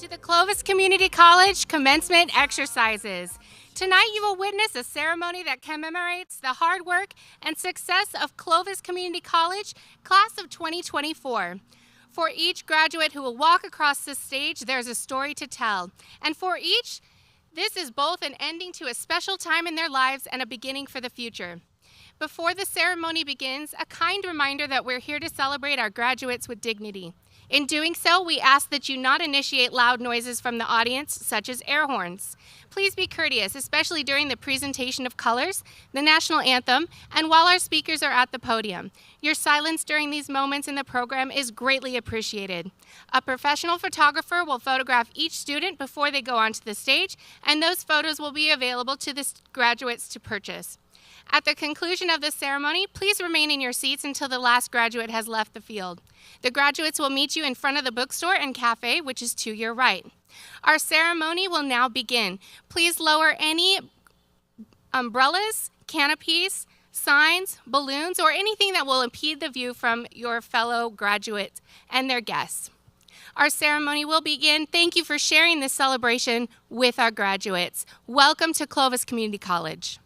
to the Clovis Community College commencement exercises. Tonight you will witness a ceremony that commemorates the hard work and success of Clovis Community College class of 2024. For each graduate who will walk across this stage, there's a story to tell. And for each, this is both an ending to a special time in their lives and a beginning for the future. Before the ceremony begins, a kind reminder that we're here to celebrate our graduates with dignity. In doing so, we ask that you not initiate loud noises from the audience, such as air horns. Please be courteous, especially during the presentation of colors, the national anthem, and while our speakers are at the podium. Your silence during these moments in the program is greatly appreciated. A professional photographer will photograph each student before they go onto the stage, and those photos will be available to the graduates to purchase. At the conclusion of the ceremony, please remain in your seats until the last graduate has left the field. The graduates will meet you in front of the bookstore and cafe, which is to your right. Our ceremony will now begin. Please lower any umbrellas, canopies, signs, balloons, or anything that will impede the view from your fellow graduates and their guests. Our ceremony will begin. Thank you for sharing this celebration with our graduates. Welcome to Clovis Community College.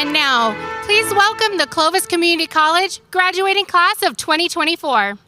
And now, please welcome the Clovis Community College graduating class of 2024.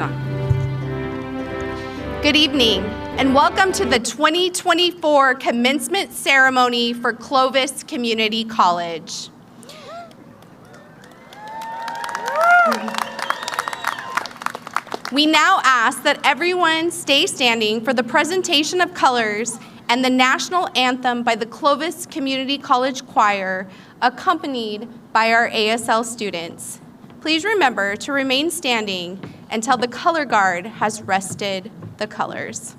song. Good evening, and welcome to the 2024 commencement ceremony for Clovis Community College. We now ask that everyone stay standing for the presentation of colors and the national anthem by the Clovis Community College Choir, accompanied by our ASL students. Please remember to remain standing until the color guard has rested the colors.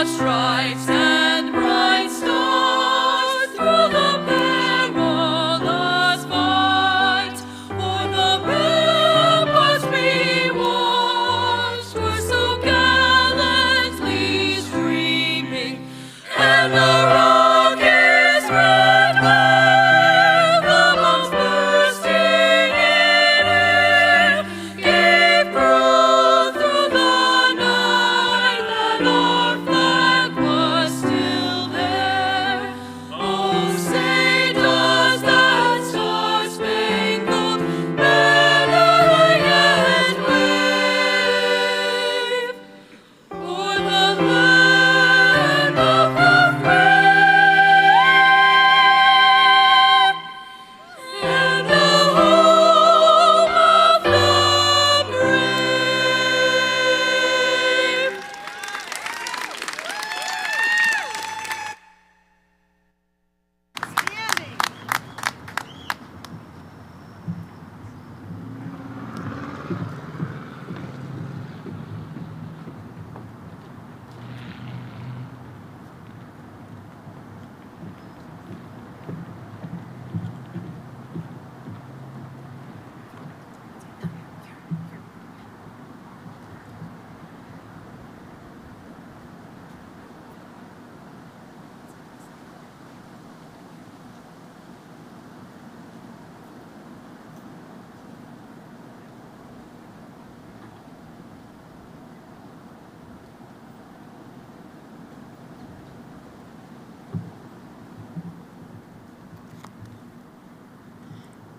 Stripes and bright stars through the perilous fight, o'er the ramparts we watched were so gallantly streaming, and the rocket's red glare, the bombs bursting in air, gave proof through the night that our flag was still there. Oh, say does that star-spangled banner yet wave o'er the land of the free and the home of the brave?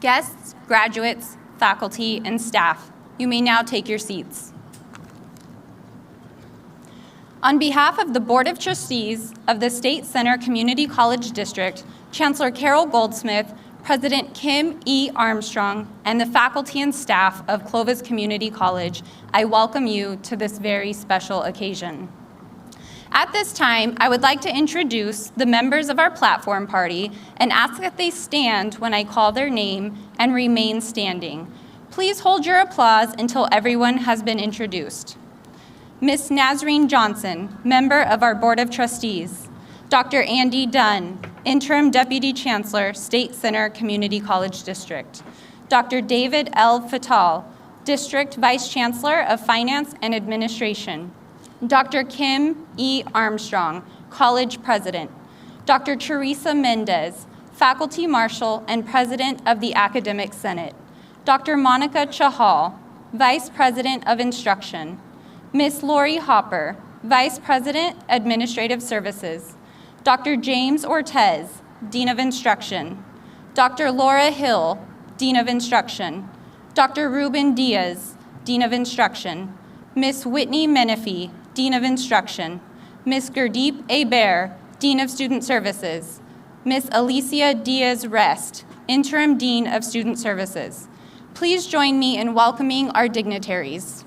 Guests, graduates, faculty, and staff, you may now take your seats. On behalf of the Board of Trustees of the State Center Community College District, Chancellor Carol Goldsmith, President Kim E. Armstrong, and the faculty and staff of Clovis Community College, I welcome you to this very special occasion. At this time, I would like to introduce the members of our platform party and ask that they stand when I call their name and remain standing. Please hold your applause until everyone has been introduced. Ms. Nazreen Johnson, member of our Board of Trustees. Dr. Andy Dunn, Interim Deputy Chancellor, State Center Community College District. Dr. David L. Fatal, District Vice Chancellor of Finance and Administration. Dr. Kim E. Armstrong, College President. Dr. Teresa Mendez, Faculty Marshal and President of the Academic Senate. Dr. Monica Chahal, Vice President of Instruction. Ms. Lori Hopper, Vice President, Administrative Services. Dr. James Ortez, Dean of Instruction. Dr. Laura Hill, Dean of Instruction. Dr. Ruben Diaz, Dean of Instruction. Ms. Whitney Menifee, Dean of Instruction, Ms. Gurdeep A. Baer, Dean of Student Services, Ms. Alicia Diaz-Rest, Interim Dean of Student Services. Please join me in welcoming our dignitaries.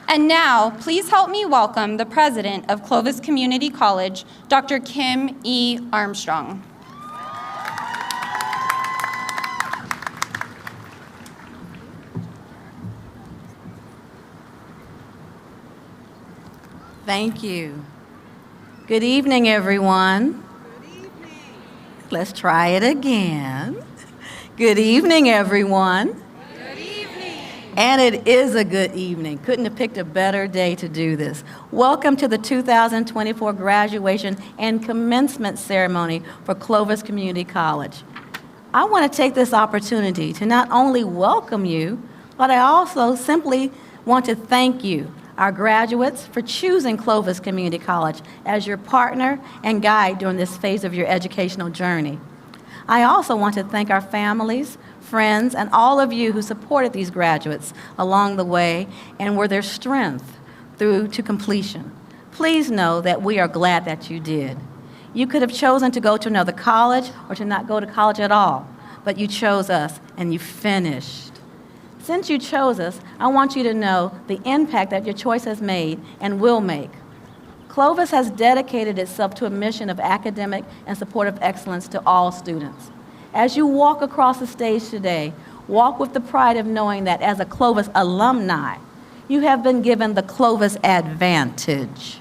And now, please help me welcome the President of Clovis Community College, Dr. Kim E. Armstrong. Thank you. Good evening, everyone. Good evening. Let's try it again. Good evening, everyone. Good evening. And it is a good evening. Couldn't have picked a better day to do this. Welcome to the 2024 graduation and commencement ceremony for Clovis Community College. I want to take this opportunity to not only welcome you, but I also simply want to thank you, our graduates, for choosing Clovis Community College as your partner and guide during this phase of your educational journey. I also want to thank our families, friends, and all of you who supported these graduates along the way and were their strength through to completion. Please know that we are glad that you did. You could have chosen to go to another college or to not go to college at all, but you chose us and you finished. Since you chose us, I want you to know the impact that your choice has made and will make. Clovis has dedicated itself to a mission of academic and supportive excellence to all students. As you walk across the stage today, walk with the pride of knowing that as a Clovis alumni, you have been given the Clovis Advantage.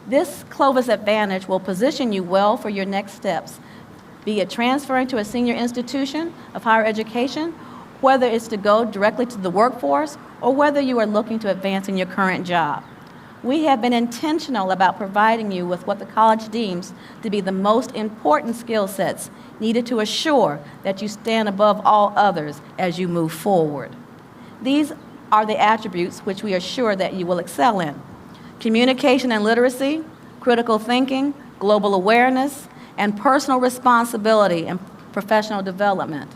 This Clovis Advantage will position you well for your next steps, be it transferring to a senior institution of higher education, whether it's to go directly to the workforce or whether you are looking to advance in your current job. We have been intentional about providing you with what the college deems to be the most important skill sets needed to assure that you stand above all others as you move forward. These are the attributes which we are sure that you will excel in: communication and literacy, critical thinking, global awareness, and personal responsibility and professional development.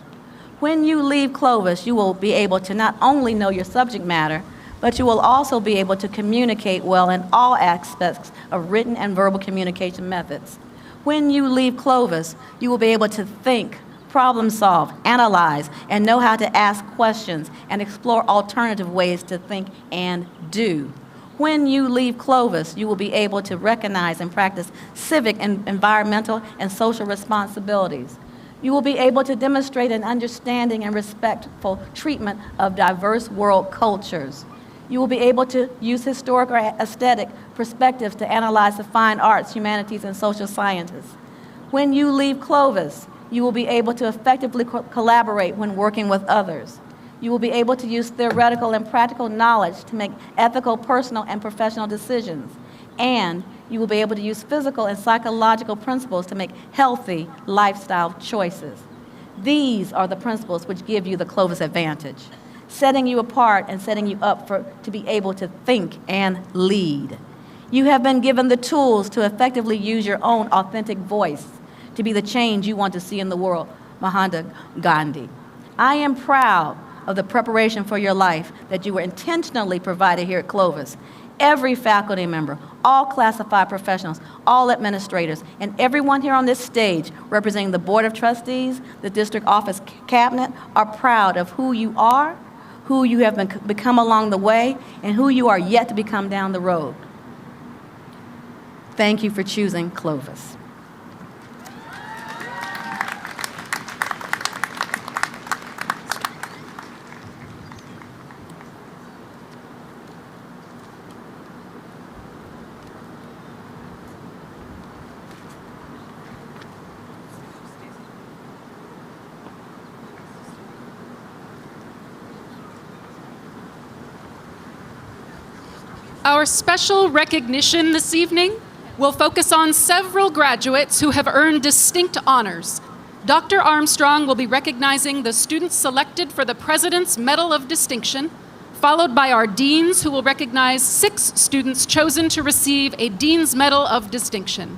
When you leave Clovis, you will be able to not only know your subject matter, but you will also be able to communicate well in all aspects of written and verbal communication methods. When you leave Clovis, you will be able to think, problem solve, analyze, and know how to ask questions and explore alternative ways to think and do. When you leave Clovis, you will be able to recognize and practice civic and environmental and social responsibilities. You will be able to demonstrate an understanding and respectful treatment of diverse world cultures. You will be able to use historic or aesthetic perspectives to analyze the fine arts, humanities, and social sciences. When you leave Clovis, you will be able to effectively collaborate when working with others. You will be able to use theoretical and practical knowledge to make ethical, personal, and professional decisions. And you will be able to use physical and psychological principles to make healthy lifestyle choices. These are the principles which give you the Clovis Advantage, setting you apart and setting you up to be able to think and lead. You have been given the tools to effectively use your own authentic voice to be the change you want to see in the world. Mahatma Gandhi. I am proud of the preparation for your life that you were intentionally provided here at Clovis. Every faculty member, all classified professionals, all administrators, and everyone here on this stage representing the Board of Trustees, the District Office Cabinet, are proud of who you are, who you have become along the way, and who you are yet to become down the road. Thank you for choosing Clovis. Our special recognition this evening will focus on several graduates who have earned distinct honors. Dr. Armstrong will be recognizing the students selected for the President's Medal of Distinction, followed by our deans who will recognize 6 students chosen to receive a Dean's Medal of Distinction.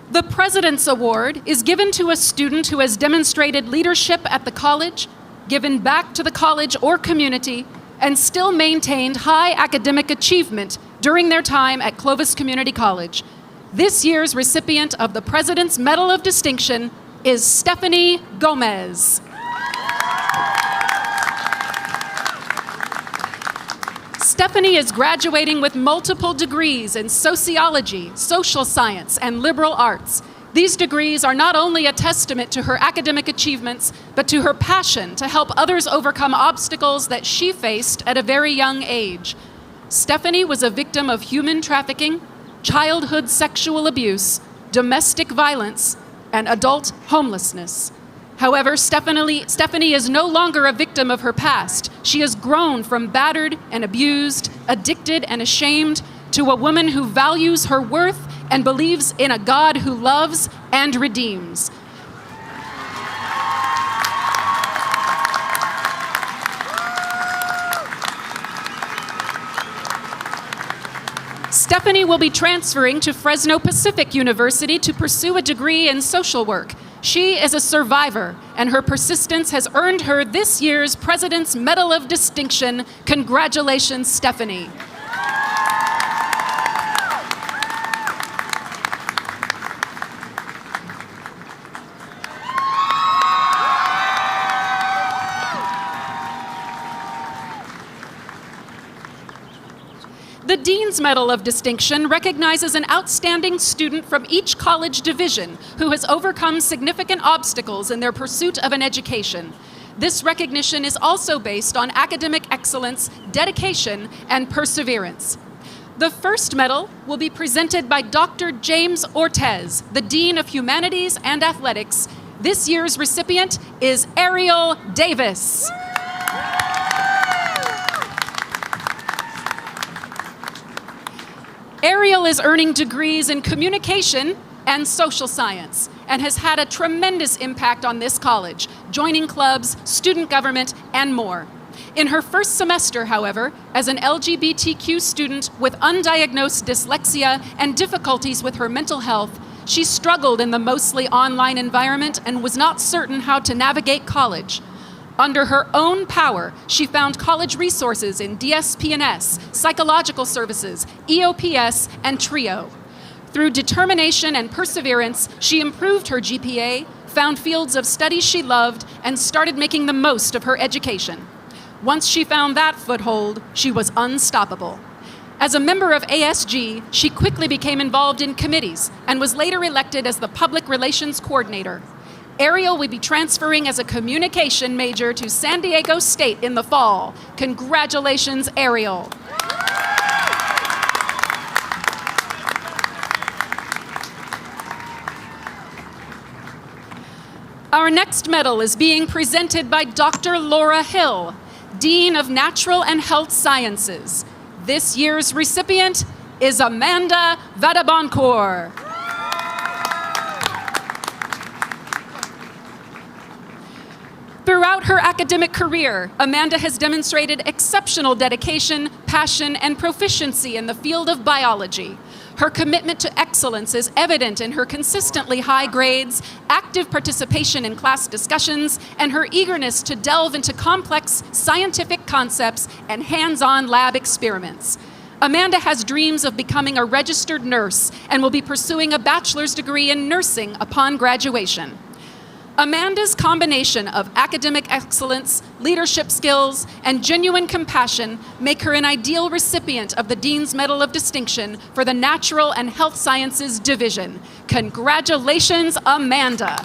The President's Award is given to a student who has demonstrated leadership at the college, given back to the college or community, and still maintained high academic achievement during their time at Clovis Community College. This year's recipient of the President's Medal of Distinction is Stephanie Gomez. Stephanie is graduating with multiple degrees in sociology, social science, and liberal arts. These degrees are not only a testament to her academic achievements, but to her passion to help others overcome obstacles that she faced at a very young age. Stephanie was a victim of human trafficking, childhood sexual abuse, domestic violence, and adult homelessness. However, Stephanie is no longer a victim of her past. She has grown from battered and abused, addicted and ashamed, to a woman who values her worth and believes in a God who loves and redeems. Stephanie will be transferring to Fresno Pacific University to pursue a degree in social work. She is a survivor, and her persistence has earned her this year's President's Medal of Distinction. Congratulations, Stephanie. The Dean's Medal of Distinction recognizes an outstanding student from each college division who has overcome significant obstacles in their pursuit of an education. This recognition is also based on academic excellence, dedication, and perseverance. The first medal will be presented by Dr. James Ortez, the Dean of Humanities and Athletics. This year's recipient is Ariel Davis. Ariel is earning degrees in communication and social science and has had a tremendous impact on this college, joining clubs, student government, and more. In her first semester, however, as an LGBTQ student with undiagnosed dyslexia and difficulties with her mental health, she struggled in the mostly online environment and was not certain how to navigate college. Under her own power, she found college resources in DSP&S, psychological services, EOPS, and TRIO. Through determination and perseverance, she improved her GPA, found fields of study she loved, and started making the most of her education. Once she found that foothold, she was unstoppable. As a member of ASG, she quickly became involved in committees and was later elected as the Public Relations Coordinator. Ariel will be transferring as a communication major to San Diego State in the fall. Congratulations, Ariel. Our next medal is being presented by Dr. Laura Hill, Dean of Natural and Health Sciences. This year's recipient is Amanda Vadabancourt. Throughout her academic career, Amanda has demonstrated exceptional dedication, passion, and proficiency in the field of biology. Her commitment to excellence is evident in her consistently high grades, active participation in class discussions, and her eagerness to delve into complex scientific concepts and hands-on lab experiments. Amanda has dreams of becoming a registered nurse and will be pursuing a bachelor's degree in nursing upon graduation. Amanda's combination of academic excellence, leadership skills, and genuine compassion make her an ideal recipient of the Dean's Medal of Distinction for the Natural and Health Sciences Division. Congratulations, Amanda.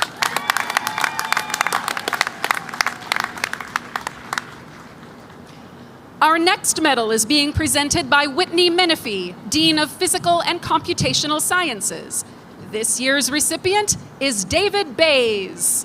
Our next medal is being presented by Whitney Menifee, Dean of Physical and Computational Sciences. This year's recipient is David Bays.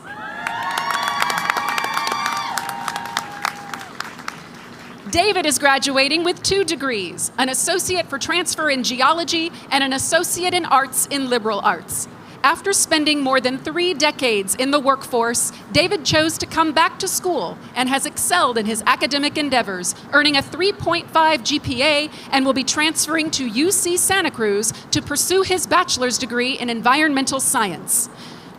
David is graduating with 2 degrees, an associate for transfer in geology and an associate in arts in liberal arts. After spending more than 3 decades in the workforce, David chose to come back to school and has excelled in his academic endeavors, earning a 3.5 GPA, and will be transferring to UC Santa Cruz to pursue his bachelor's degree in environmental science.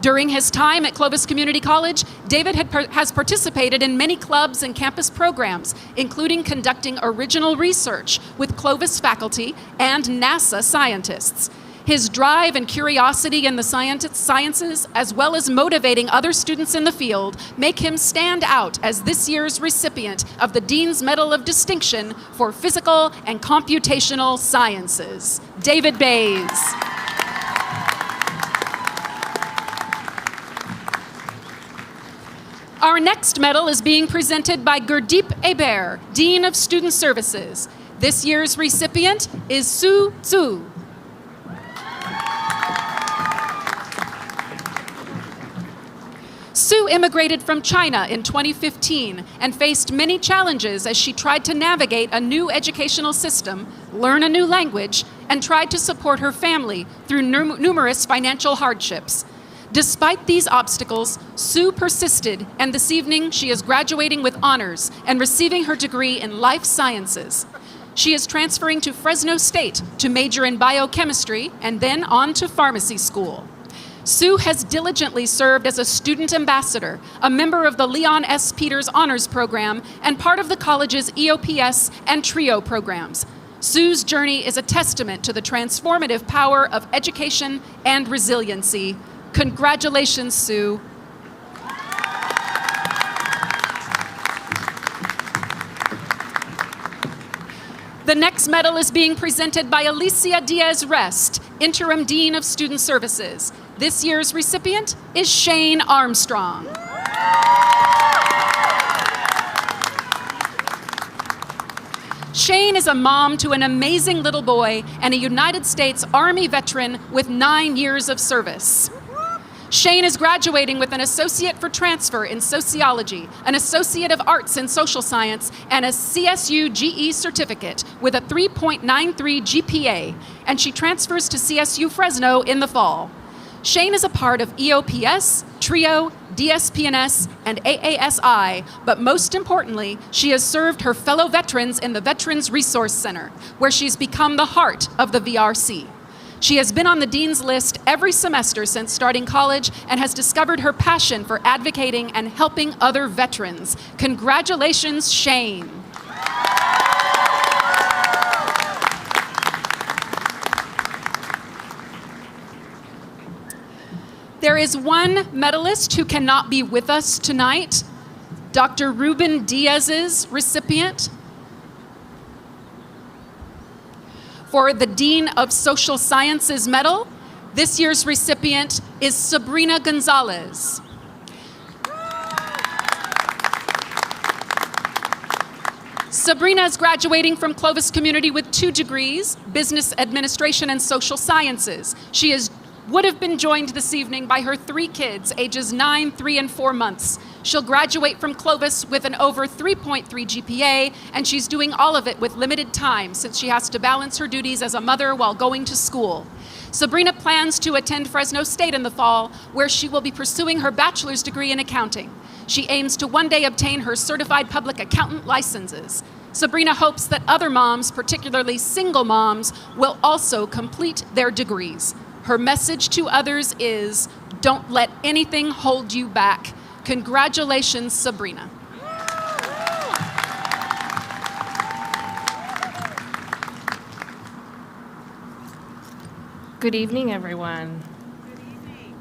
During his time at Clovis Community College, David has participated in many clubs and campus programs, including conducting original research with Clovis faculty and NASA scientists. His drive and curiosity in the sciences, as well as motivating other students in the field, make him stand out as this year's recipient of the Dean's Medal of Distinction for Physical and Computational Sciences. David Bays. Our next medal is being presented by Gurdeep Hebert, Dean of Student Services. This year's recipient is Su Zhu. Sue immigrated from China in 2015 and faced many challenges as she tried to navigate a new educational system, learn a new language, and tried to support her family through numerous financial hardships. Despite these obstacles, Sue persisted, and this evening she is graduating with honors and receiving her degree in life sciences. She is transferring to Fresno State to major in biochemistry and then on to pharmacy school. Sue has diligently served as a student ambassador, a member of the Leon S. Peters Honors Program, and part of the college's EOPS and TRIO programs. Sue's journey is a testament to the transformative power of education and resiliency. Congratulations, Sue. The next medal is being presented by Alicia Diaz-Rest, Interim Dean of Student Services. This year's recipient is Shane Armstrong. Shane is a mom to an amazing little boy and a United States Army veteran with 9 years of service. Shane is graduating with an Associate for Transfer in Sociology, an Associate of Arts in Social Science, and a CSU GE certificate with a 3.93 GPA, and she transfers to CSU Fresno in the fall. Shane is a part of EOPS, TRIO, DSPNS, and AASI, but most importantly, she has served her fellow veterans in the Veterans Resource Center, where she's become the heart of the VRC. She has been on the Dean's List every semester since starting college and has discovered her passion for advocating and helping other veterans. Congratulations, Shane. There is one medalist who cannot be with us tonight, Dr. Ruben Diaz's recipient. For the Dean of Social Sciences Medal, this year's recipient is Sabrina Gonzalez. Sabrina is graduating from Clovis Community with 2 degrees, Business Administration and Social Sciences. She would have been joined this evening by her 3 kids, ages 9, 3, and 4 months. She'll graduate from Clovis with an over 3.3 GPA, and she's doing all of it with limited time since she has to balance her duties as a mother while going to school. Sabrina plans to attend Fresno State in the fall, where she will be pursuing her bachelor's degree in accounting. She aims to one day obtain her certified public accountant licenses. Sabrina hopes that other moms, particularly single moms, will also complete their degrees. Her message to others is, don't let anything hold you back. Congratulations, Sabrina. Good evening, everyone. Good evening.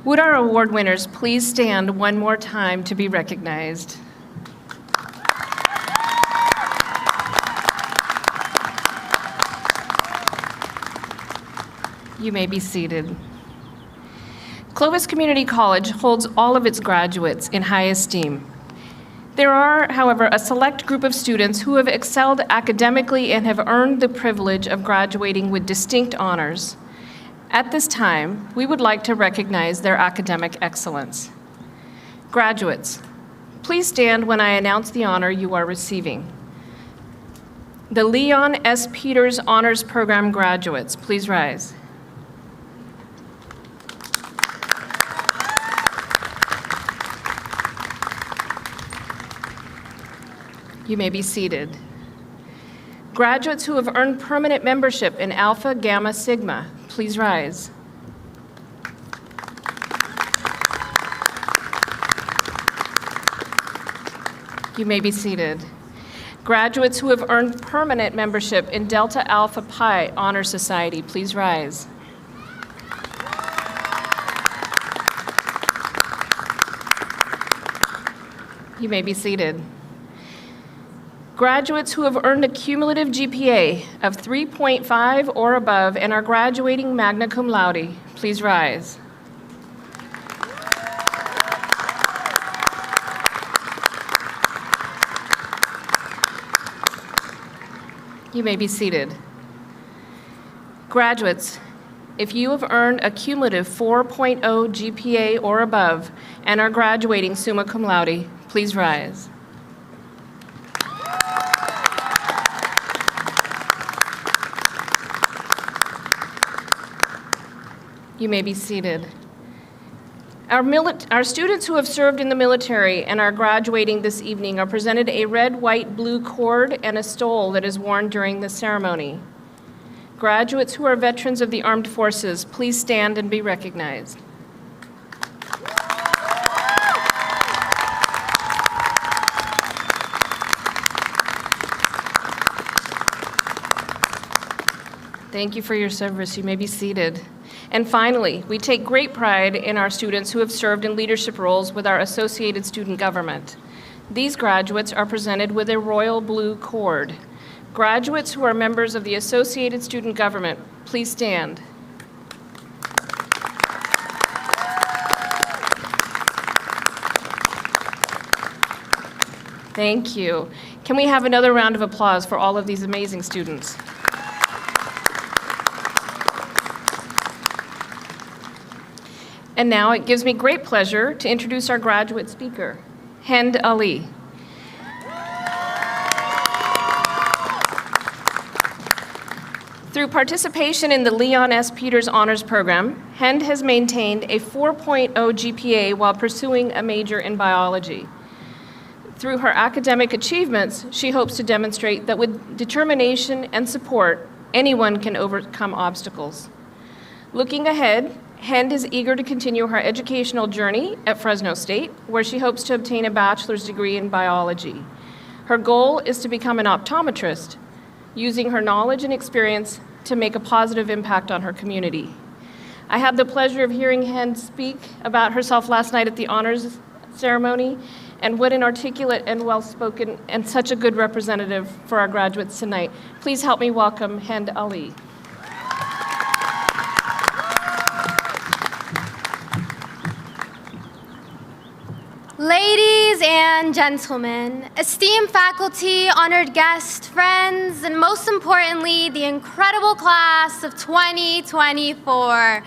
Would our award winners please stand one more time to be recognized? You may be seated. Clovis Community College holds all of its graduates in high esteem. There are, however, a select group of students who have excelled academically and have earned the privilege of graduating with distinct honors. At this time, we would like to recognize their academic excellence. Graduates, please stand when I announce the honor you are receiving. The Leon S. Peters Honors Program graduates, please rise. You may be seated. Graduates who have earned permanent membership in Alpha Gamma Sigma, please rise. You may be seated. Graduates who have earned permanent membership in Delta Alpha Pi Honor Society, please rise. You may be seated. Graduates who have earned a cumulative GPA of 3.5 or above and are graduating magna cum laude, please rise. You may be seated. Graduates, if you have earned a cumulative 4.0 GPA or above and are graduating summa cum laude, please rise. You may be seated. Our students who have served in the military and are graduating this evening are presented a red, white, blue cord and a stole that is worn during the ceremony. Graduates who are veterans of the armed forces, please stand and be recognized. Thank you for your service. You may be seated. And finally, we take great pride in our students who have served in leadership roles with our Associated Student Government. These graduates are presented with a royal blue cord. Graduates who are members of the Associated Student Government, please stand. Thank you. Can we have another round of applause for all of these amazing students? And now it gives me great pleasure to introduce our graduate speaker, Hind Ali. Through participation in the Leon S. Peters Honors Program, Hind has maintained a 4.0 GPA while pursuing a major in biology. Through her academic achievements, she hopes to demonstrate that with determination and support, anyone can overcome obstacles. Looking ahead, Hind is eager to continue her educational journey at Fresno State, where she hopes to obtain a bachelor's degree in biology. Her goal is to become an optometrist, using her knowledge and experience to make a positive impact on her community. I had the pleasure of hearing Hind speak about herself last night at the honors ceremony, and what an articulate and well-spoken and such a good representative for our graduates tonight. Please help me welcome Hind Ali. Ladies and gentlemen, esteemed faculty, honored guests, friends, and most importantly, the incredible class of 2024.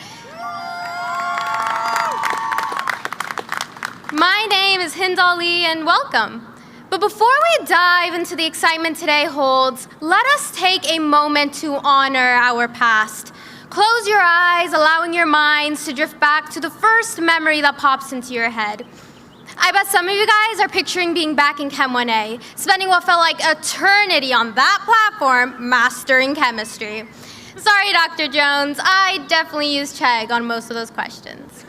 My name is Hind Ali, and welcome. But before we dive into the excitement today holds, let us take a moment to honor our past. Close your eyes, allowing your minds to drift back to the first memory that pops into your head. I bet some of you guys are picturing being back in Chem 1A, spending what felt like eternity on that platform, mastering chemistry. Sorry, Dr. Jones, I definitely used Chegg on most of those questions.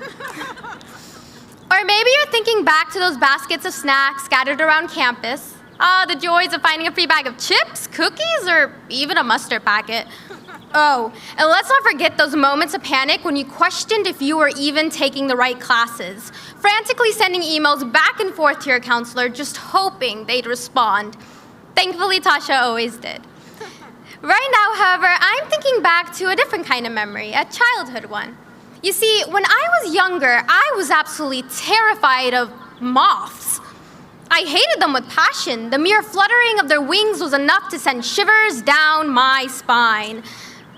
Or maybe you're thinking back to those baskets of snacks scattered around campus. The joys of finding a free bag of chips, cookies, or even a mustard packet. Oh, and let's not forget those moments of panic when you questioned if you were even taking the right classes, frantically sending emails back and forth to your counselor, just hoping they'd respond. Thankfully, Tasha always did. Right now, however, I'm thinking back to a different kind of memory, a childhood one. You see, when I was younger, I was absolutely terrified of moths. I hated them with passion. The mere fluttering of their wings was enough to send shivers down my spine.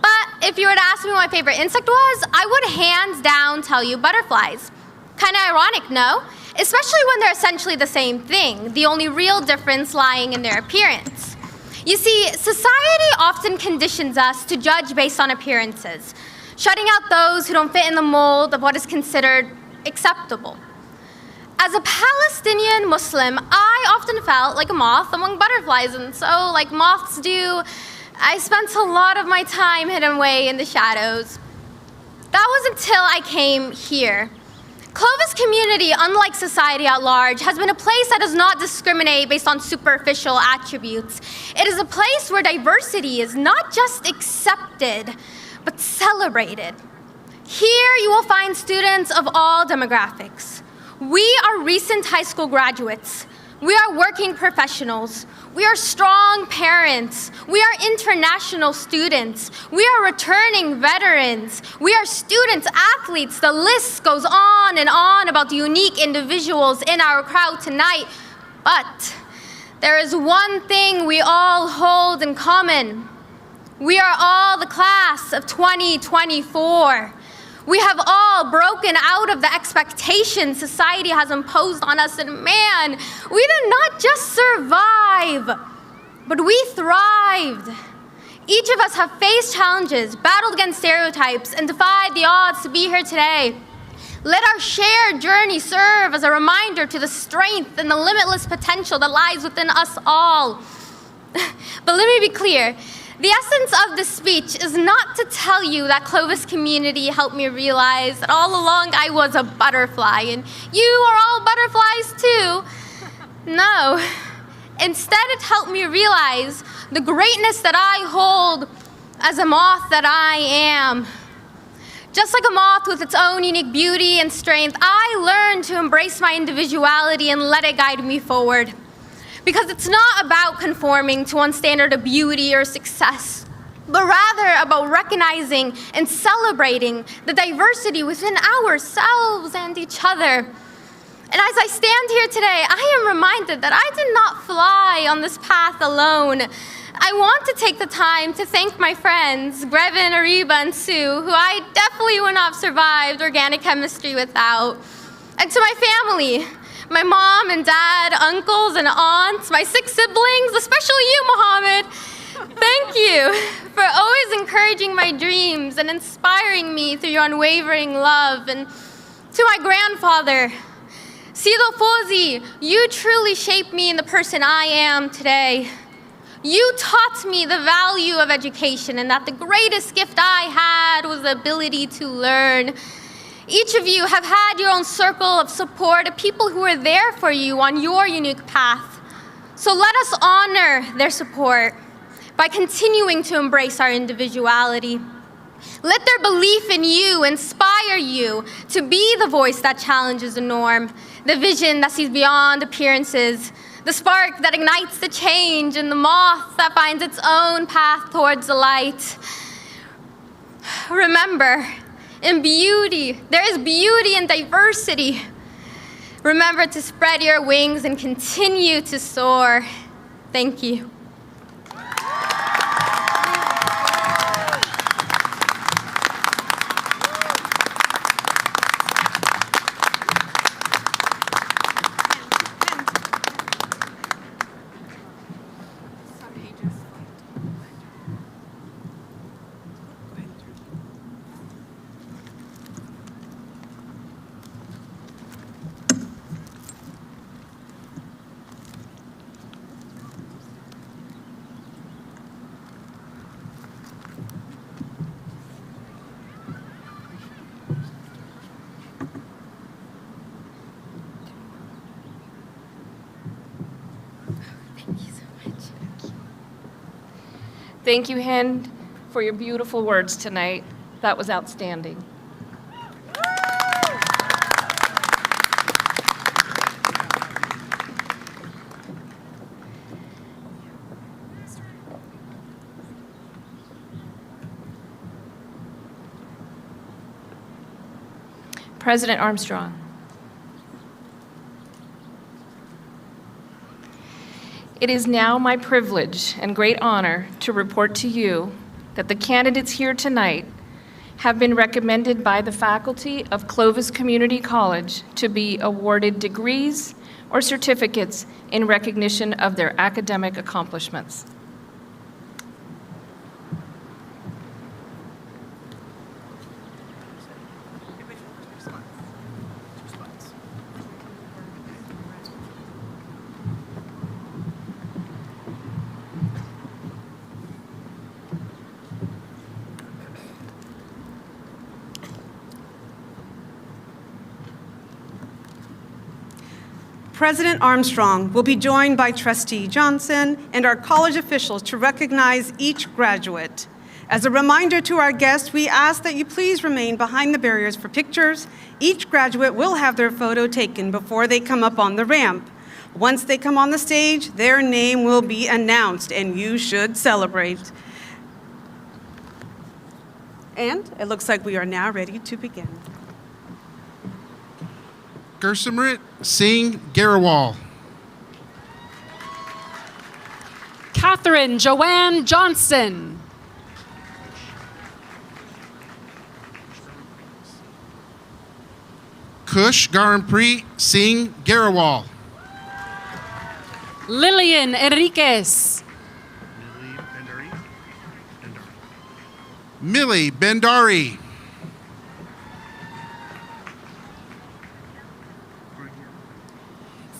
But if you were to ask me what my favorite insect was, I would hands down tell you butterflies. Kind of ironic, no? Especially when they're essentially the same thing, the only real difference lying in their appearance. You see, society often conditions us to judge based on appearances, shutting out those who don't fit in the mold of what is considered acceptable. As a Palestinian Muslim, I often felt like a moth among butterflies, and so, like moths do, I spent a lot of my time hidden away in the shadows. That was until I came here. Clovis community, unlike society at large, has been a place that does not discriminate based on superficial attributes. It is a place where diversity is not just accepted, but celebrated. Here you will find students of all demographics. We are recent high school graduates. We are working professionals. We are strong parents. We are international students. We are returning veterans. We are students, athletes. The list goes on and on about the unique individuals in our crowd tonight. But there is one thing we all hold in common. We are all the class of 2024. We have all broken out of the expectations society has imposed on us, and man, we did not just survive, but we thrived. Each of us have faced challenges, battled against stereotypes, and defied the odds to be here today. Let our shared journey serve as a reminder to the strength and the limitless potential that lies within us all. But let me be clear. The essence of this speech is not to tell you that Clovis community helped me realize that all along I was a butterfly and you are all butterflies too. No. Instead, it helped me realize the greatness that I hold as a moth that I am. Just like a moth with its own unique beauty and strength, I learned to embrace my individuality and let it guide me forward. Because it's not about conforming to one standard of beauty or success, but rather about recognizing and celebrating the diversity within ourselves and each other. And as I stand here today, I am reminded that I did not fly on this path alone. I want to take the time to thank my friends, Grevin, Ariba, and Sue, who I definitely would not have survived organic chemistry without. And to my family, my mom and dad, uncles and aunts, my 6 siblings, especially you, Mohammed. Thank you for always encouraging my dreams and inspiring me through your unwavering love. And to my grandfather, Sido Fozi, you truly shaped me in the person I am today. You taught me the value of education and that the greatest gift I had was the ability to learn. Each of you have had your own circle of support, of people who are there for you on your unique path. So let us honor their support by continuing to embrace our individuality. Let their belief in you inspire you to be the voice that challenges the norm, the vision that sees beyond appearances, the spark that ignites the change, and the moth that finds its own path towards the light. Remember, in beauty, there is beauty in diversity. Remember to spread your wings and continue to soar. Thank you. Thank you, Hind, for your beautiful words tonight. That was outstanding. President Armstrong. It is now my privilege and great honor to report to you that the candidates here tonight have been recommended by the faculty of Clovis Community College to be awarded degrees or certificates in recognition of their academic accomplishments. President Armstrong will be joined by Trustee Johnson and our college officials to recognize each graduate. As a reminder to our guests, we ask that you please remain behind the barriers for pictures. Each graduate will have their photo taken before they come up on the ramp. Once they come on the stage, their name will be announced, and you should celebrate. And it looks like we are now ready to begin. Gursimrit Singh Garawal. Catherine Joanne Johnson. Kush Garampreet Singh Garawal. Lillian Enriquez. Millie Bendari.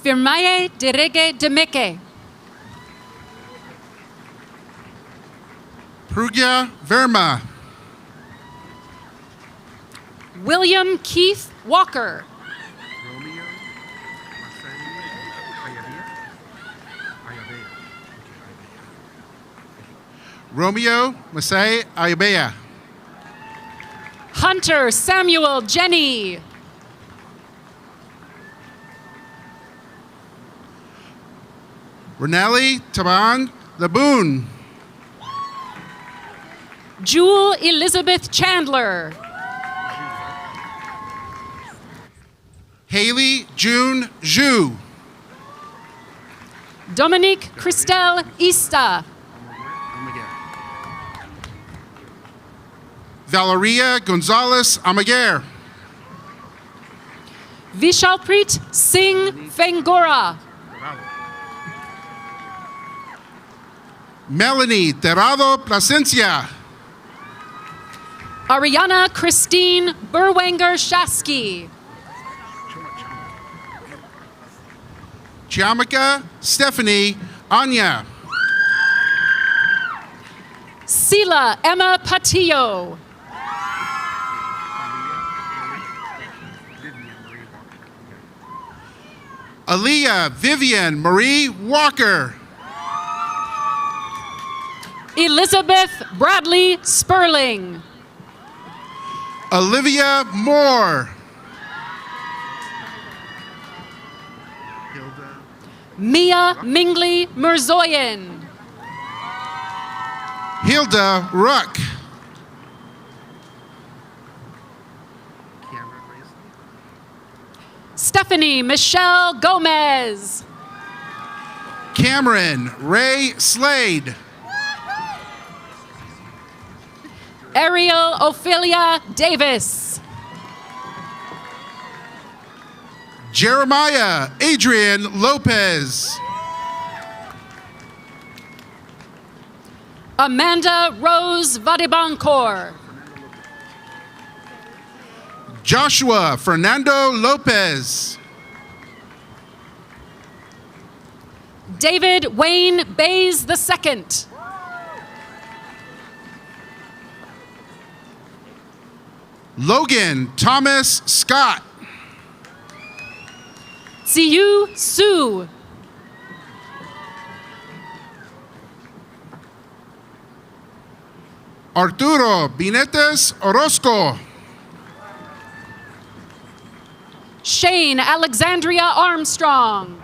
Firmaye Derege Demeke. Prugya Verma. William Keith Walker. Romeo Masai Ayabea. Hunter Samuel Jenny. Renali Taban Laboon. Jewel Elizabeth Chandler. Haley June Zhu. Dominique Christelle Ista. Valeria Gonzalez Amaguer. Vishalpreet Singh Fengora. Melanie Terrado Plasencia. Ariana Christine Burwanger Shasky. Chiamaka Stephanie Anya. Sila Emma Patillo. Aaliyah Vivian Marie Walker. Elizabeth Bradley Sperling. Olivia Moore. Mia Mingley Mirzoyan. Hilda Ruck. Stephanie Michelle Gomez. Cameron Ray Slade. Ariel Ophelia Davis. Jeremiah Adrian Lopez. Amanda Rose Vadibancor. Joshua Fernando Lopez. David Wayne Bays II. Logan Thomas Scott. Tsiyu Su. Arturo Binetes Orozco. Shane Alexandria Armstrong.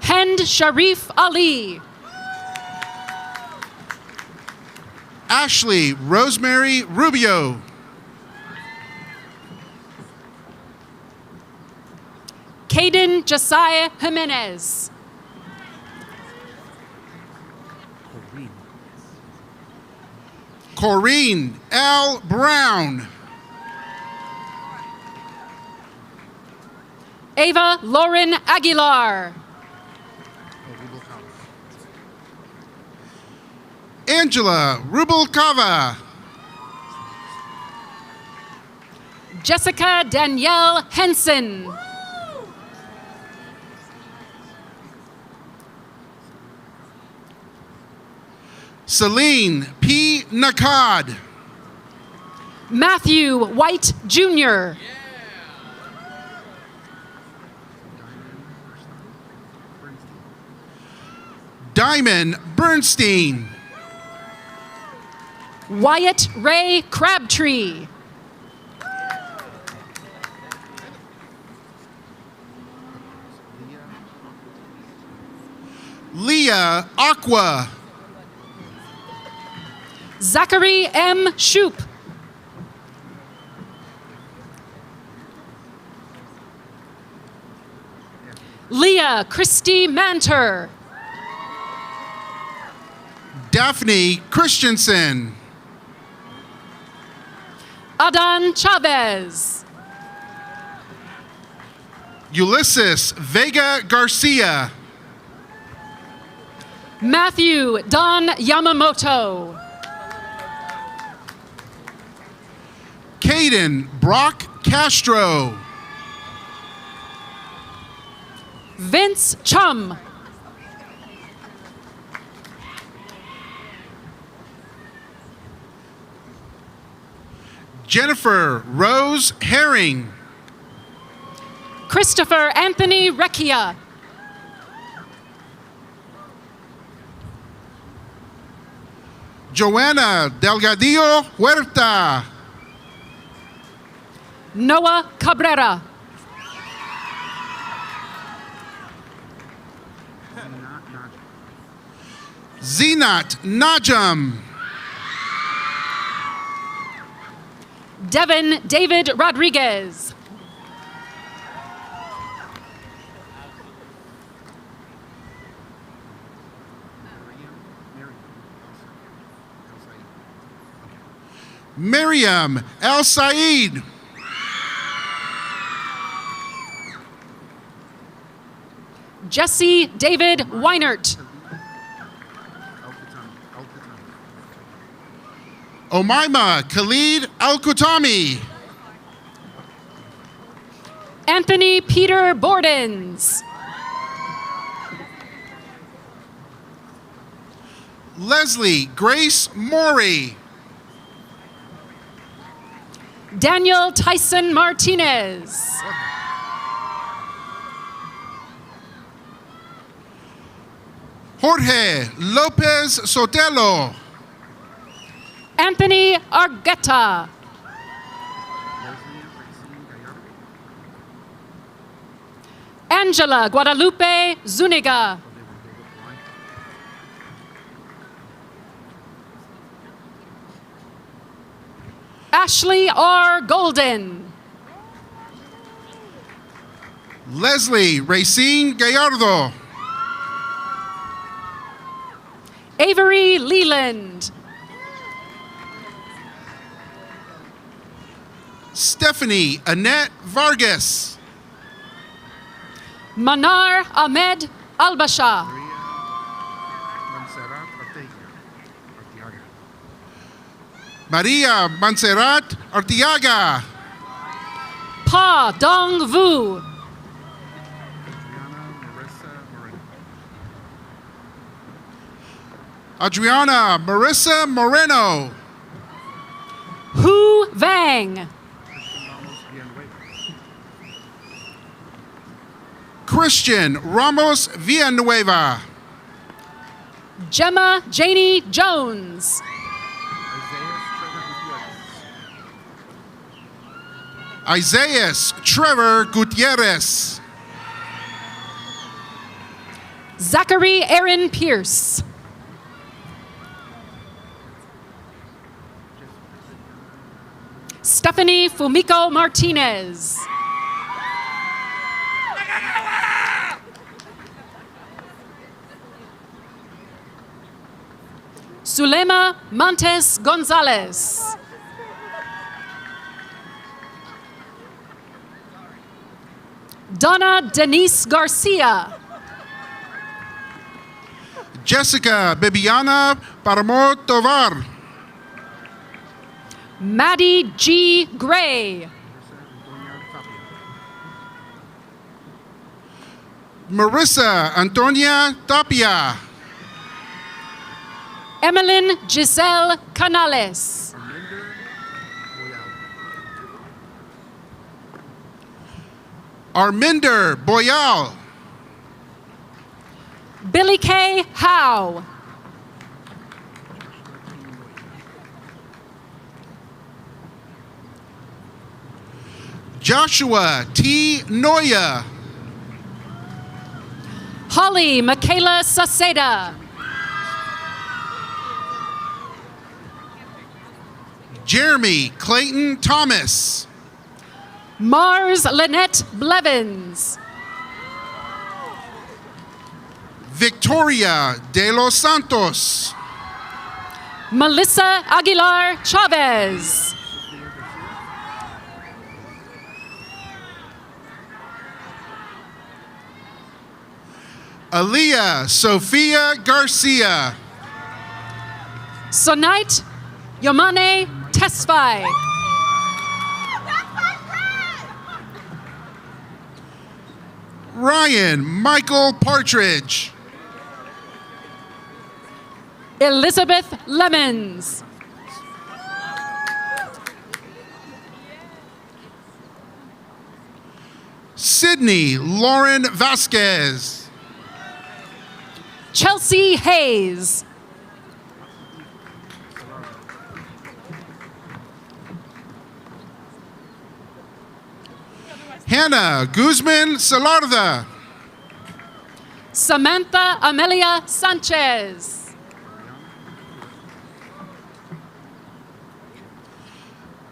Hend Sharif Ali. Ashley Rosemary Rubio. Caden Josiah Jimenez. Corrine L. Brown. Ava Lauren Aguilar. Angela Rubalcava. Jessica Danielle Henson. Celine P. Nakad. Matthew White Jr. Diamond Bernstein. Wyatt Ray Crabtree. Leah Aqua. Zachary M. Shoup. Leah Christy Manter. Daphne Christensen. Adan Chavez. Ulysses Vega Garcia. Matthew Don Yamamoto. Caden Brock Castro. Vince Chum. Jennifer Rose Herring. Christopher Anthony Recchia. Joanna Delgadillo Huerta. Noah Cabrera. Zinat Najam. Devin David Rodriguez. Miriam El Said. Jesse David Weinert. Omaima Khalid Al-Kutami. Anthony Peter Bordens. Leslie Grace Morey. Daniel Tyson Martinez. Jorge Lopez Sotelo. Anthony Argueta. Angela Guadalupe Zuniga. Ashley R. Golden. Leslie Racine Gallardo. Avery Leland. Stephanie Annette Vargas. Manar Ahmed Albasha. Maria Montserrat Artiaga. Pa Dong Vu. Adriana Marissa Moreno. Hu Vang. Christian Ramos Villanueva. Gemma Janie Jones. Isaiah Trevor Gutierrez. Zachary Aaron Pierce. Stephanie Fumiko Martinez. Zulema Montes Gonzalez. Donna Denise Garcia. Jessica Bibiana Paramo Tovar. Maddie G. Gray. Marissa Antonia Tapia. Emeline Giselle Canales. Arminder Boyal. Billy K. Howe. Joshua T. Noya. Holly Michaela Saceda. Jeremy Clayton Thomas. Mars Lynette Blevins. Victoria de los Santos. Melissa Aguilar Chavez. Aaliyah Sofia Garcia. Sonite Yomane Tesfai. Ryan Michael Partridge. Elizabeth Lemons. Sydney Lauren Vasquez. Chelsea Hayes. Hannah Guzman Salarda. Samantha Amelia Sanchez.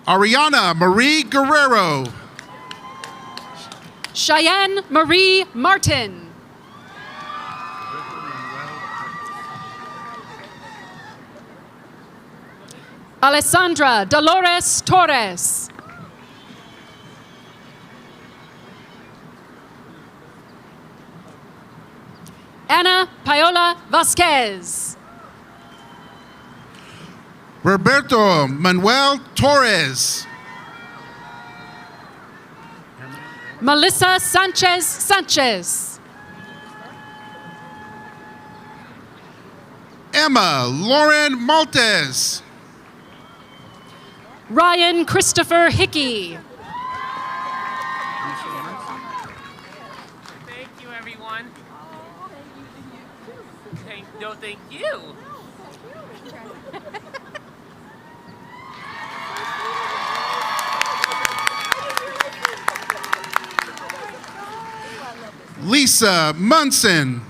Ariana Marie Guerrero. Cheyenne Marie Martin. Alessandra Dolores Torres. Ana Paola Vasquez. Roberto Manuel Torres. Melissa Sanchez Sanchez. Emma Lauren Maltez. Ryan Christopher Hickey. Thank you, everyone. Thank you. Lisa Munson.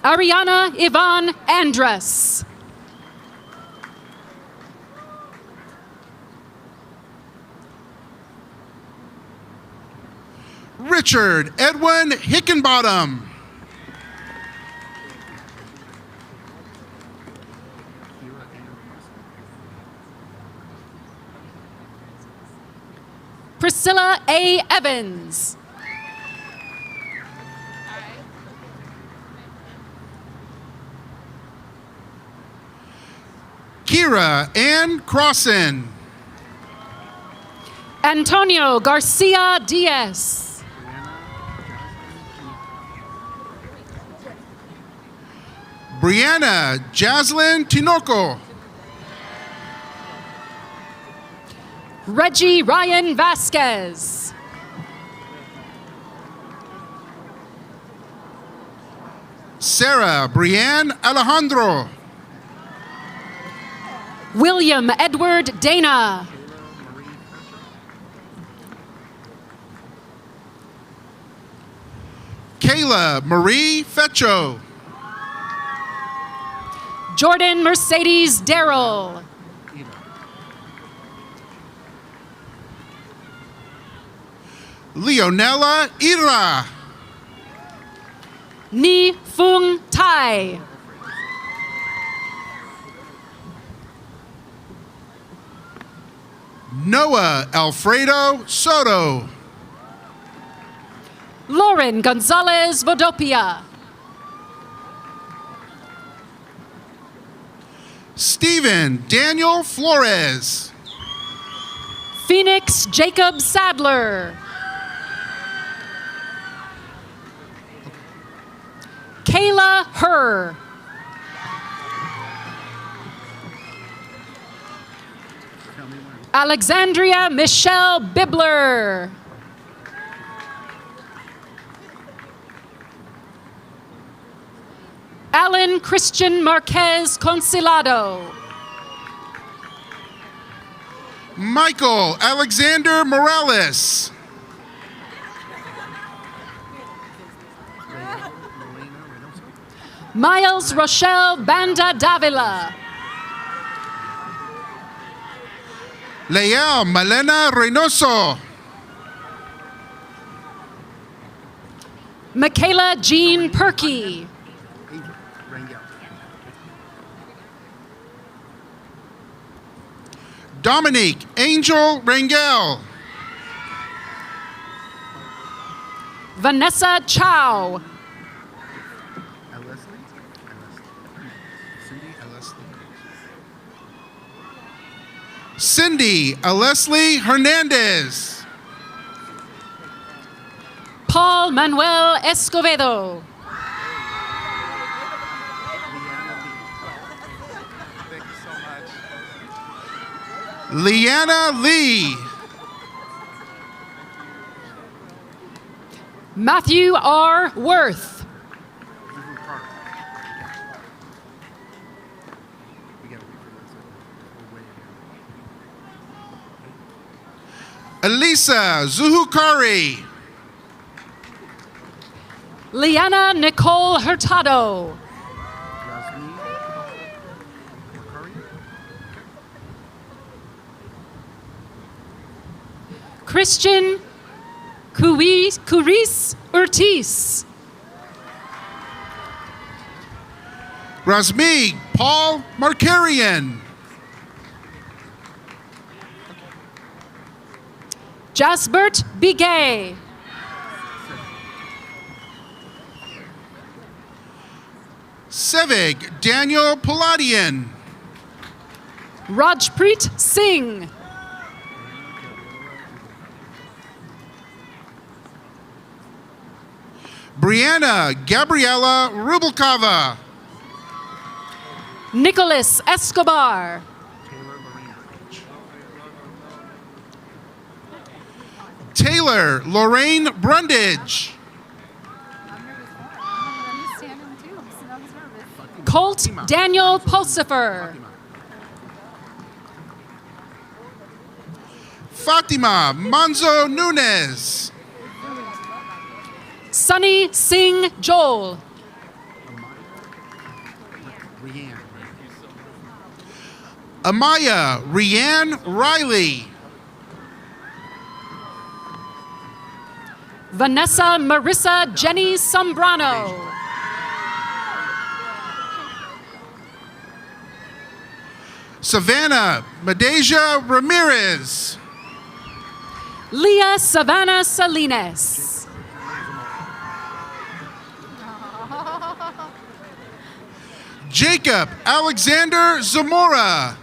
Ariana Yvonne Andrus. Richard Edwin Hickenbottom. Priscilla A. Evans. Kira Ann Crossan. Antonio Garcia Diaz. Brianna Jaslyn Tinoco. Reggie Ryan Vasquez. Sarah Brianne Alejandro. William Edward Dana. Kayla Marie Fecho. Jordan Mercedes Darrell. Leonella Ira. Ni Fung Tai. Noah Alfredo Soto. Lauren Gonzalez Vodopia. Stephen Daniel Flores. Phoenix Jacob Sadler. Michaela Herr. Alexandria Michelle Bibler. Alan Christian Marquez Consilado. Michael Alexander Morales. Miles Rochelle Banda Davila. Leal Malena Reynoso. Michaela Jean Perky. Dominique Angel Rangel. Vanessa Chow. Cindy Leslie Hernandez. Paul Manuel Escobedo. Leanna Lee. Matthew R. Worth. Elisa Zuhukari. Liana Nicole Hurtado. Christian Curis Ortiz. Razmig Paul Markarian. Jasbert Bigay. Sevig Daniel Paladian. Rajpreet Singh. Brianna Gabriela Rubalcava. Nicholas Escobar. Taylor Lorraine Brundage. Colt Daniel Pulsifer. Fatima Manzo Nunez. Sunny Singh Joel. Amaya Rianne Riley. Vanessa Marissa Jenny Sombrano. Savannah Medeja Ramirez. Leah Savannah Salinas. Jacob Alexander Zamora.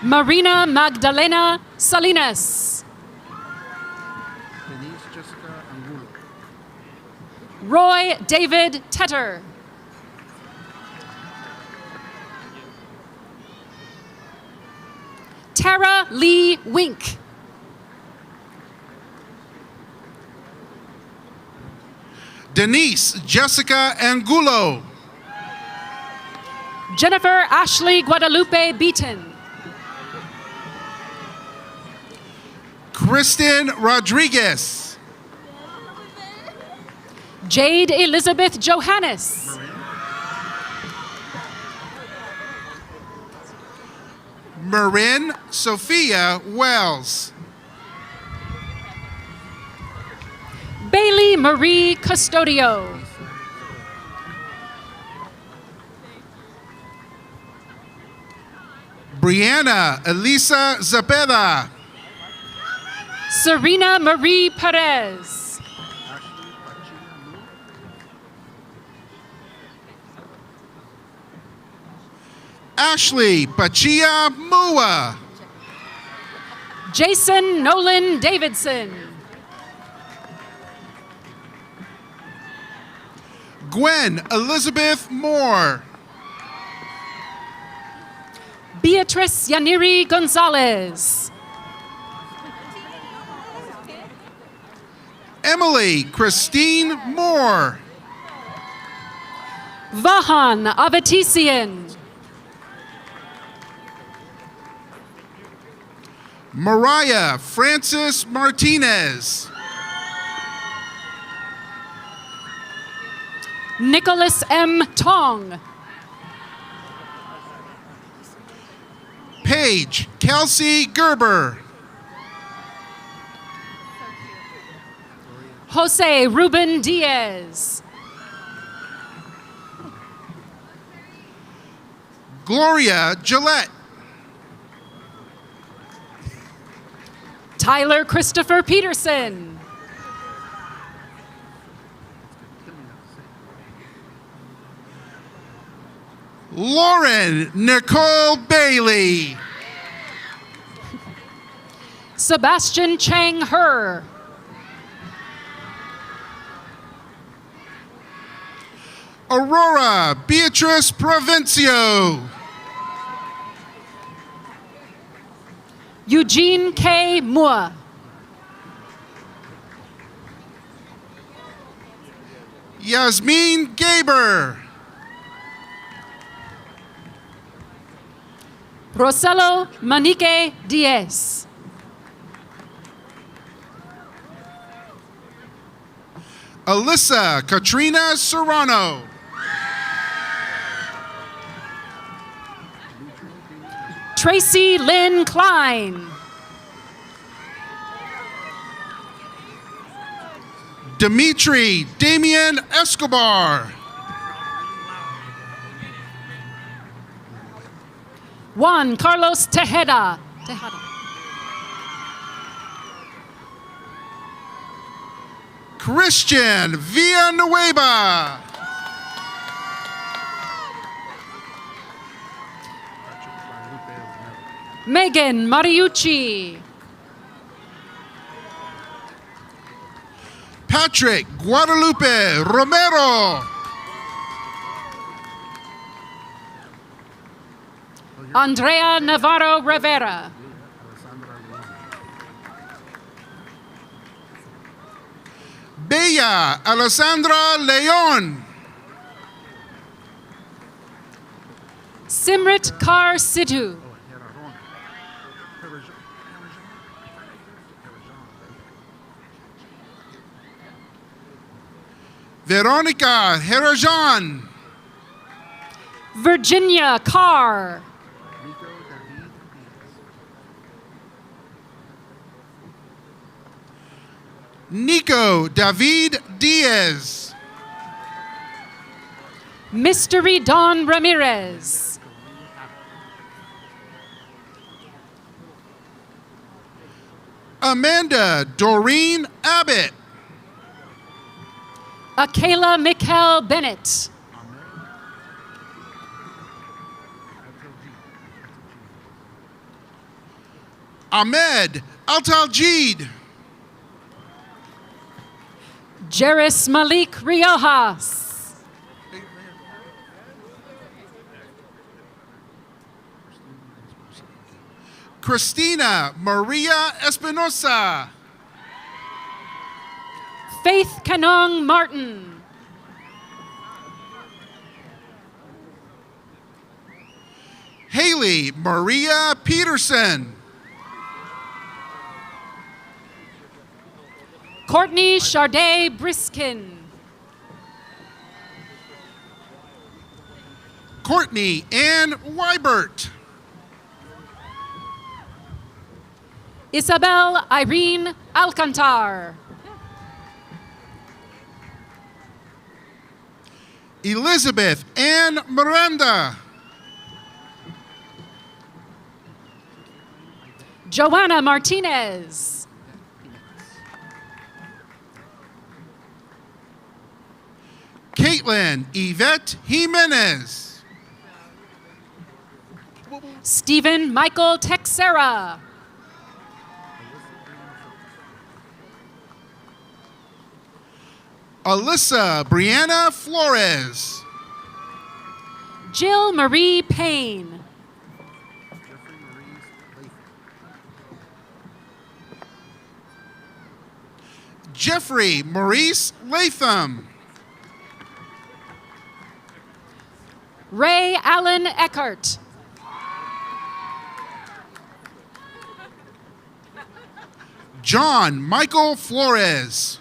Marina Magdalena Salinas. Roy David Tetter. Tara Lee Wink. Denise Jessica Angulo. Jennifer Ashley Guadalupe Beaton. Kristen Rodriguez. Jade Elizabeth Johannes. Marin Sophia Wells. Bailey Marie Custodio. Brianna Elisa Zapeda. Serena Marie Perez. Ashley Pachia Mua. Jason Nolan Davidson. Gwen Elizabeth Moore. Beatrice Yaniri Gonzalez. Emily Christine Moore. Vahan Avatisian. Mariah Francis Martinez. Nicholas M. Tong. Paige Kelsey Gerber. Jose Ruben Diaz. Gloria Gillette. Tyler Christopher Peterson. Lauren Nicole Bailey. Sebastian Chang Her. Aurora Beatrice Provencio. Eugene K. Mua. Yasmin Gaber. Rosello Manique Diaz. Alyssa Katrina Serrano. Tracy Lynn Klein. Dimitri Damian Escobar. Juan Carlos Tejeda. Christian Villanueva. Megan Mariucci. Patrick Guadalupe Romero. Andrea Navarro Rivera. Bella Alessandra Leon. Simrit Kar Sidhu. Veronica Herajan. Virginia Carr. Nico David Diaz. Mystery Don Ramirez. Amanda Doreen Abbott. Akela Mikkel Bennett. Ahmed Altaljid. Jeris Malik Riojas. Christina Maria Espinosa. Faith Kanong Martin. Haley Maria Peterson. Courtney Charday Briskin. Courtney Ann Wybert. Isabel Irene Alcantar. Elizabeth Ann Miranda. Joanna Martinez. Caitlin Yvette Jimenez. Stephen Michael Texera. Alyssa Brianna Flores. Jill Marie Payne. Jeffrey Maurice Latham. Ray Allen Eckhart. John Michael Flores.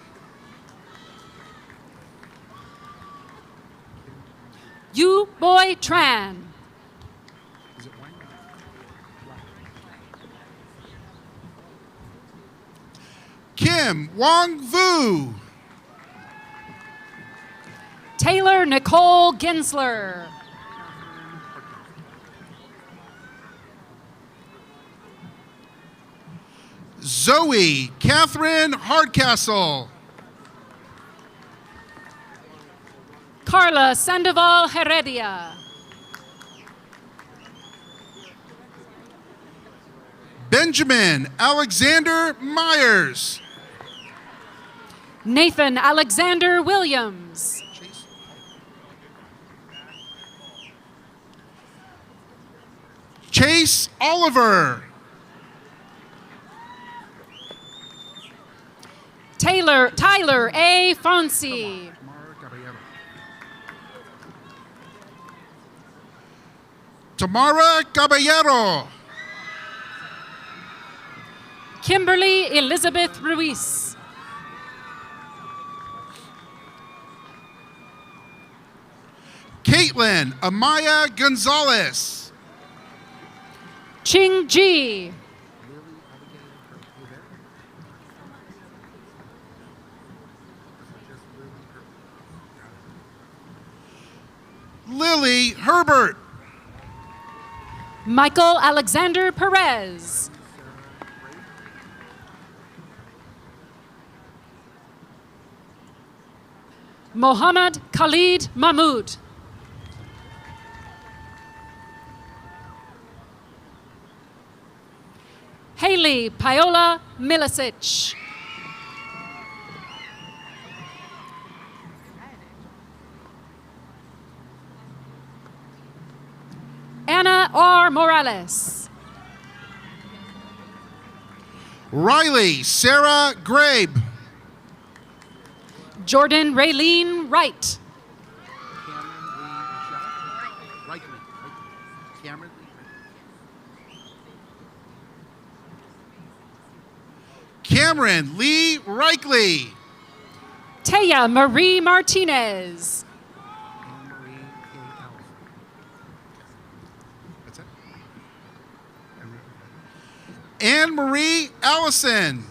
Yu Boy Tran. Kim Wong Vu. Taylor Nicole Ginsler. Zoe Catherine Hardcastle. Carla Sandoval Heredia. Benjamin Alexander Myers. Nathan Alexander Williams. Chase Oliver. Tyler A. Fonsi. Tamara Caballero. Kimberly Elizabeth Ruiz. Caitlin Amaya Gonzalez. Ching Ji. Lily Herbert. Michael Alexander Perez. Mohammad Khalid Mahmoud. Haley Paola Milicic. Anna R. Morales. Riley Sarah Grabe. Jordan Raylene Wright. Cameron Lee Reikley. Taya Marie Martinez. Anne Marie Allison.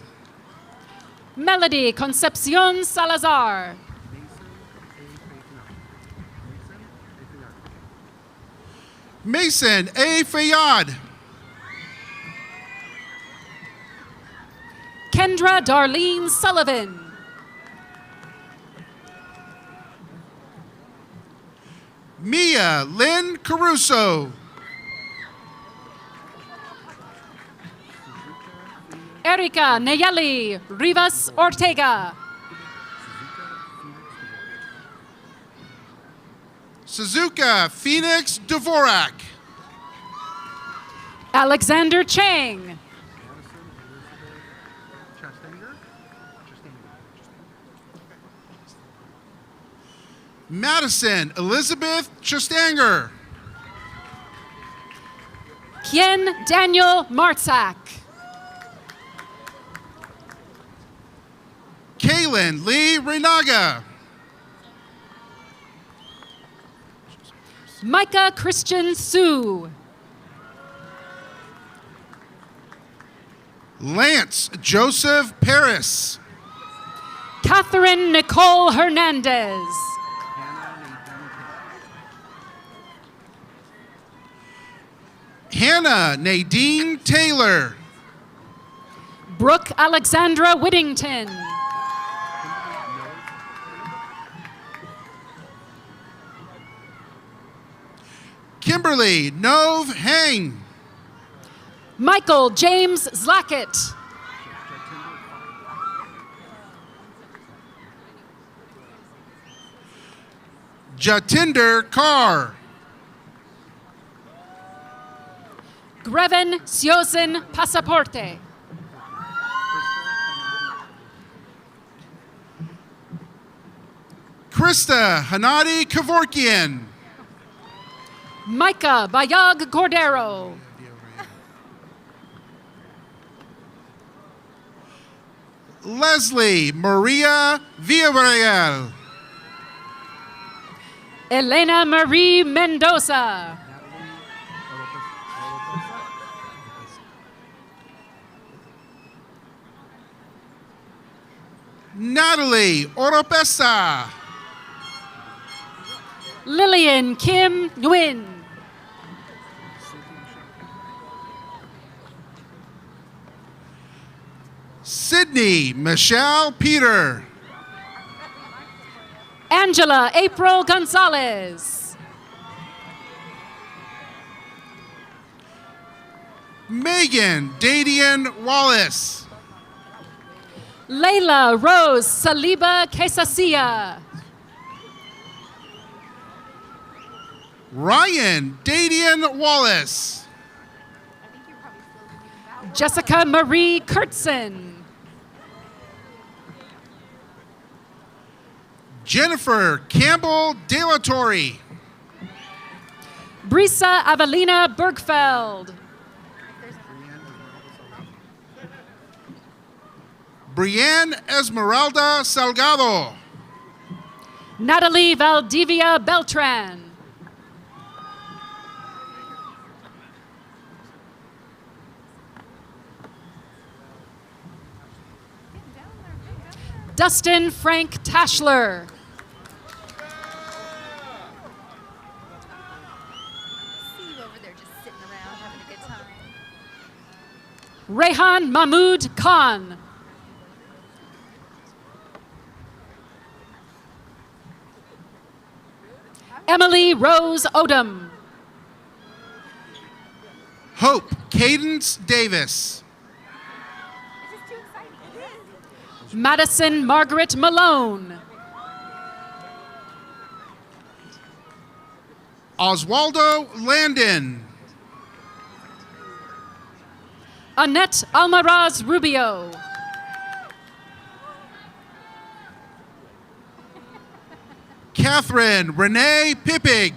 Melody Concepcion Salazar. Mason A. Fayad. Kendra Darlene Sullivan. Mia Lynn Caruso. Erika Nayeli Rivas Ortega. Suzuka Phoenix Dvorak. Alexander Chang. Madison Elizabeth Chustanger. Kien Daniel Martzak. Kaylin Lee Renaga. Micah Christian Sue. Lance Joseph Paris. Catherine Nicole Hernandez. Hannah Nadine Taylor. Brooke Alexandra Whittington. Kimberly Nove Hang. Michael James Zlackett. Jatinder Kaur. Greven Siosin Pasaporte. Krista Hanadi Kevorkian. Micah Bayag Cordero. Leslie Maria Villarreal. Elena Marie Mendoza. Natalie Oropesa. Lillian Kim Nguyen. Sydney Michelle Peter. Angela April Gonzalez. Megan Dadian Wallace. Layla Rose Saliba Quesacia. Ryan Dadian Wallace. Jessica Marie Kurtzen. Jennifer Campbell De La Torre. Brisa Avelina Bergfeld. Brienne Esmeralda Salgado. Natalie Valdivia Beltran. Dustin Frank Tashler. Rehan Mahmood Khan. Emily Rose Odom. Hope Cadence Davis. Madison Margaret Malone. Oswaldo Landon. Annette Almaraz Rubio. Catherine Renee Pippig.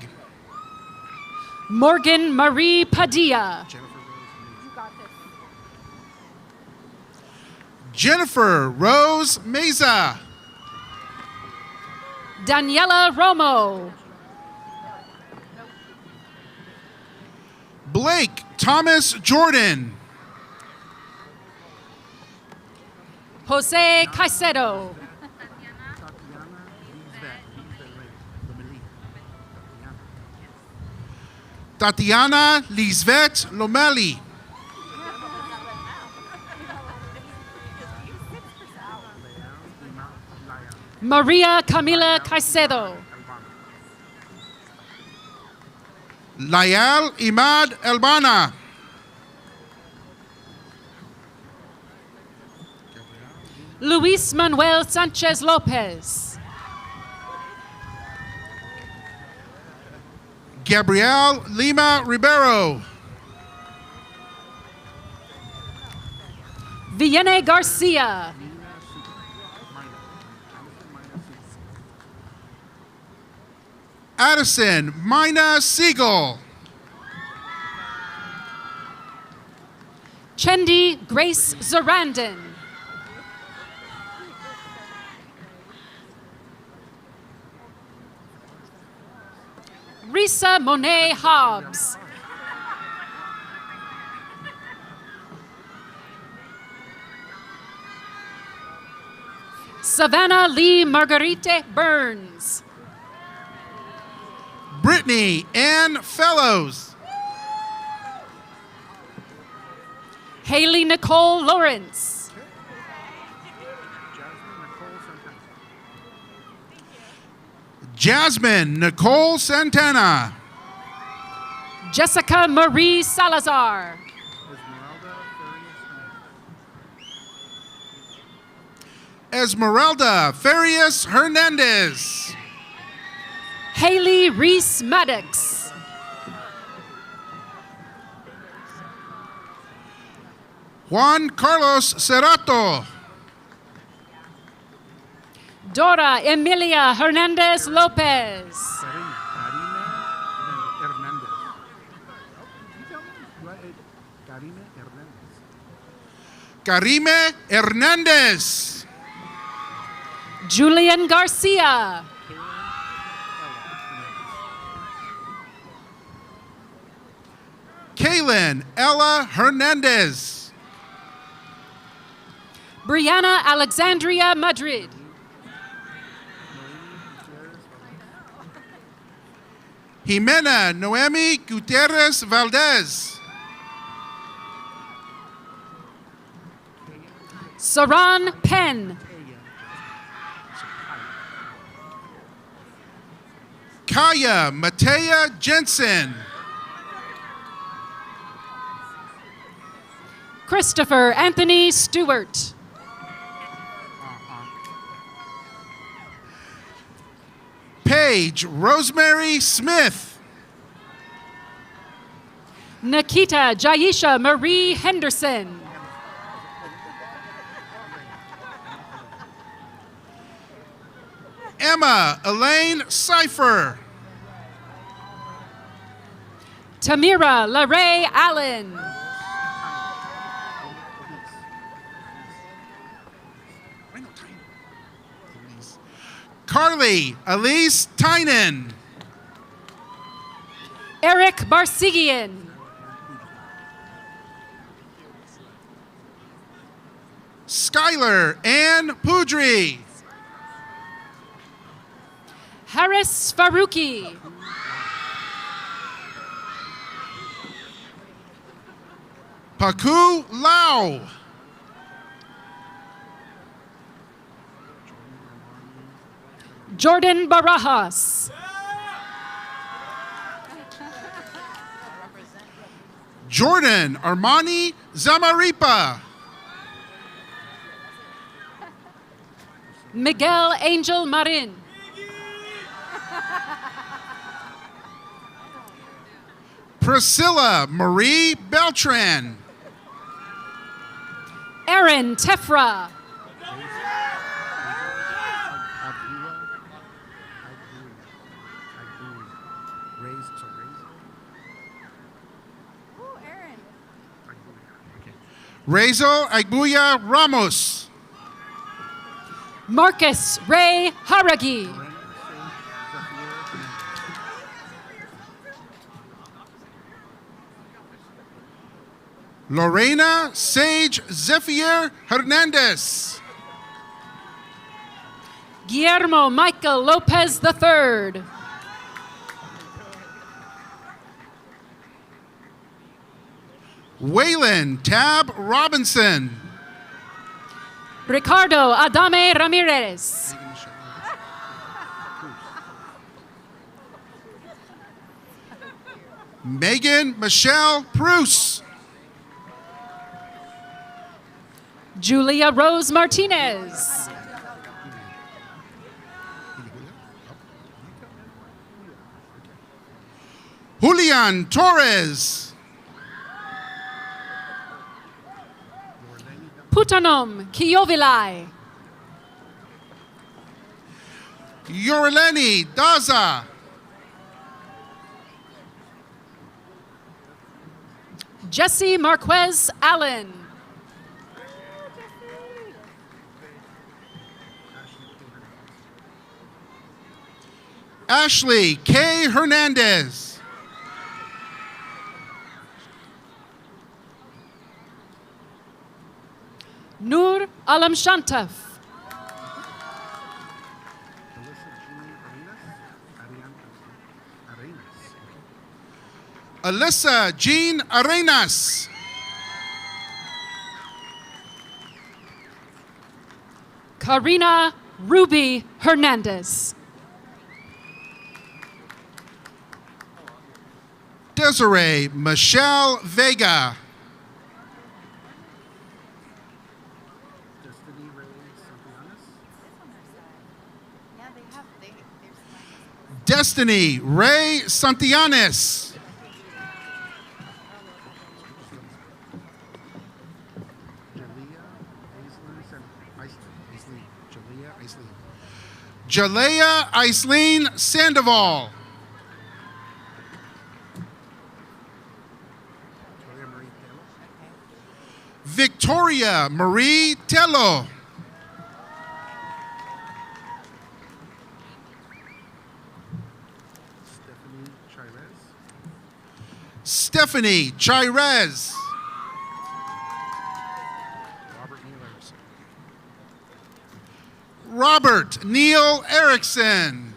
Morgan Marie Padilla. Jennifer Rose Meza. Daniela Romo. Blake Thomas Jordan. Jose Caicedo. Tatiana Lisbeth Lomeli. Maria Camila Caicedo. Layal Imad Elbana. Luis Manuel Sanchez Lopez. Gabrielle Lima Ribeiro. Viene Garcia. Addison Mina Siegel. Chendi Grace Zarandon. Risa Monet Hobbs. Savannah Lee Marguerite Burns. Brittany Ann Fellows. Haley Nicole Lawrence. Jasmine Nicole Santana. Jessica Marie Salazar. Esmeralda Farias Hernandez. Haley Reese Maddox. Juan Carlos Cerrato. Dora Emilia Hernandez Lopez. Karime Hernandez. Julian Garcia. Kaylin Ella Hernandez. Brianna Alexandria Madrid. Jimena Noemi Gutierrez Valdez. Saran Penn. Kaya Matea Jensen. Christopher Anthony Stewart. Paige Rosemary Smith. Nikita Jaisha Marie Henderson. Emma Elaine Cipher. Tamira LaRae Allen. Carly Elise Tynan. Eric Barsigian. Skylar Ann Poudry. Harris Faruqi. Paku Lau. Jordan Barajas. Jordan Armani Zamaripa. Miguel Angel Marin. Priscilla Marie Beltran. Aaron Tefra. Razel Agbuya Ramos. Marcus Ray Haragi. Lorena Sage Zephier Hernandez. Guillermo Michael Lopez III. Waylon Tab Robinson. Ricardo Adame Ramirez. Megan Michelle Bruce. Julia Rose Martinez. Julian Torres. Putanom Kiovilai. Yoreleni Daza. Jesse Marquez Allen. Ashley K. Hernandez. Nur Alam Shantaf. Alyssa Jean Arenas. Karina Ruby Hernandez. Desiree Michelle Vega. Destiny Ray Santillanes. Jalea Aisleen Sandoval. Victoria Marie Tello. Stephanie Chirez. Robert Neil Erickson.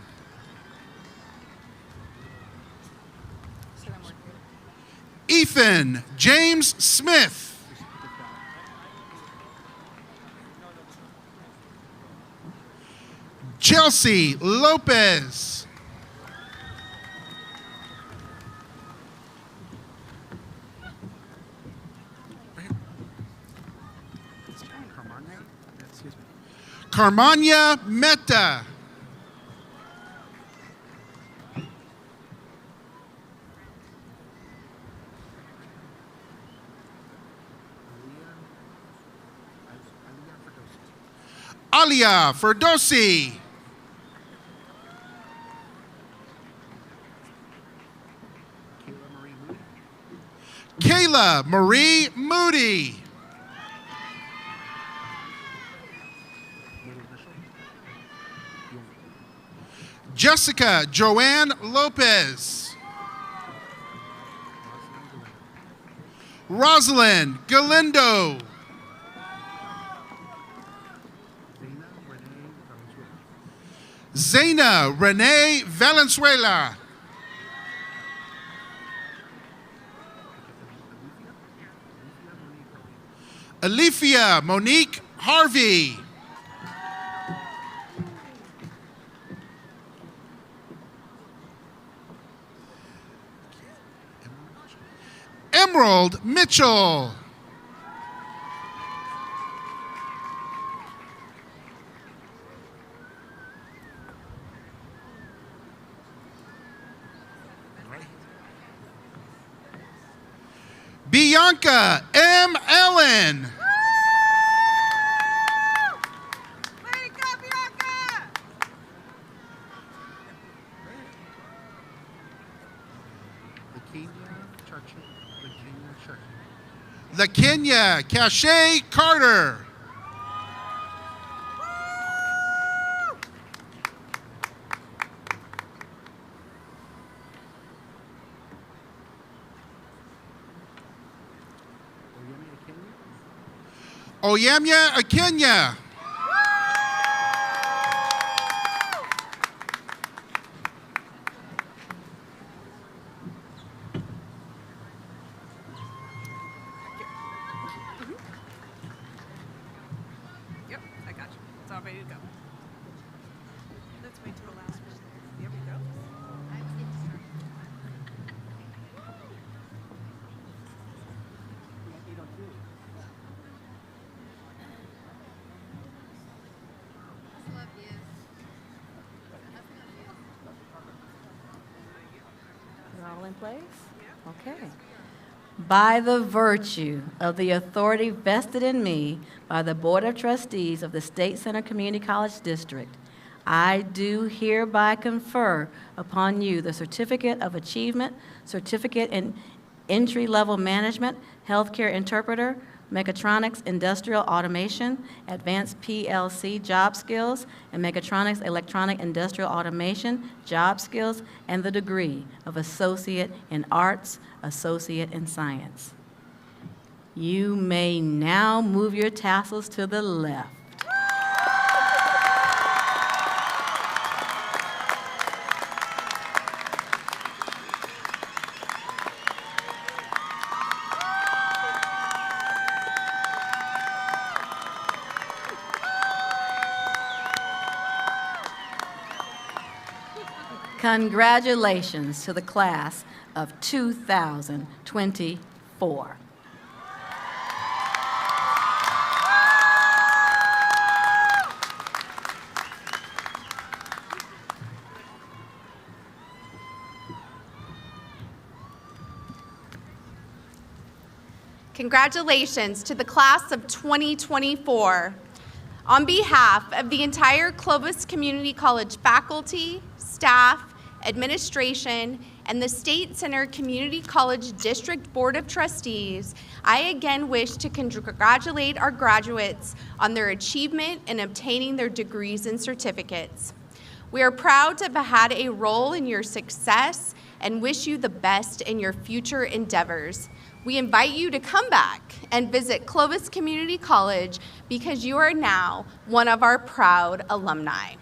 Ethan James Smith. Chelsea Lopez. Carmania Meta. Alia Ferdosi. Kayla Marie Moody. Jessica Joanne Lopez. Rosalind Galindo. Zaina Renee Valenzuela. Alifia Monique Harvey. Emerald Mitchell. Bianca M. Ellen. LaKenya Cache Carter. Oyamya Akenya. Yep, I got you. It's all ready to go. Let's wait till the last one. Here we go. You're all in place? Okay. By the virtue of the authority vested in me by the Board of Trustees of the State Center Community College District, I do hereby confer upon you the Certificate of Achievement, Certificate in Entry-Level Management, Healthcare Interpreter, Mechatronics Industrial Automation, Advanced PLC Job Skills, and Mechatronics Electronic Industrial Automation Job Skills, and the degree of Associate in Arts, Associate in Science. You may now move your tassels to the left. Congratulations to the class of 2024. Congratulations to the class of 2024. On behalf of the entire Clovis Community College faculty, staff, administration, and the State Center Community College District Board of Trustees, I again wish to congratulate our graduates on their achievement in obtaining their degrees and certificates. We are proud to have had a role in your success and wish you the best in your future endeavors. We invite you to come back and visit Clovis Community College because you are now one of our proud alumni.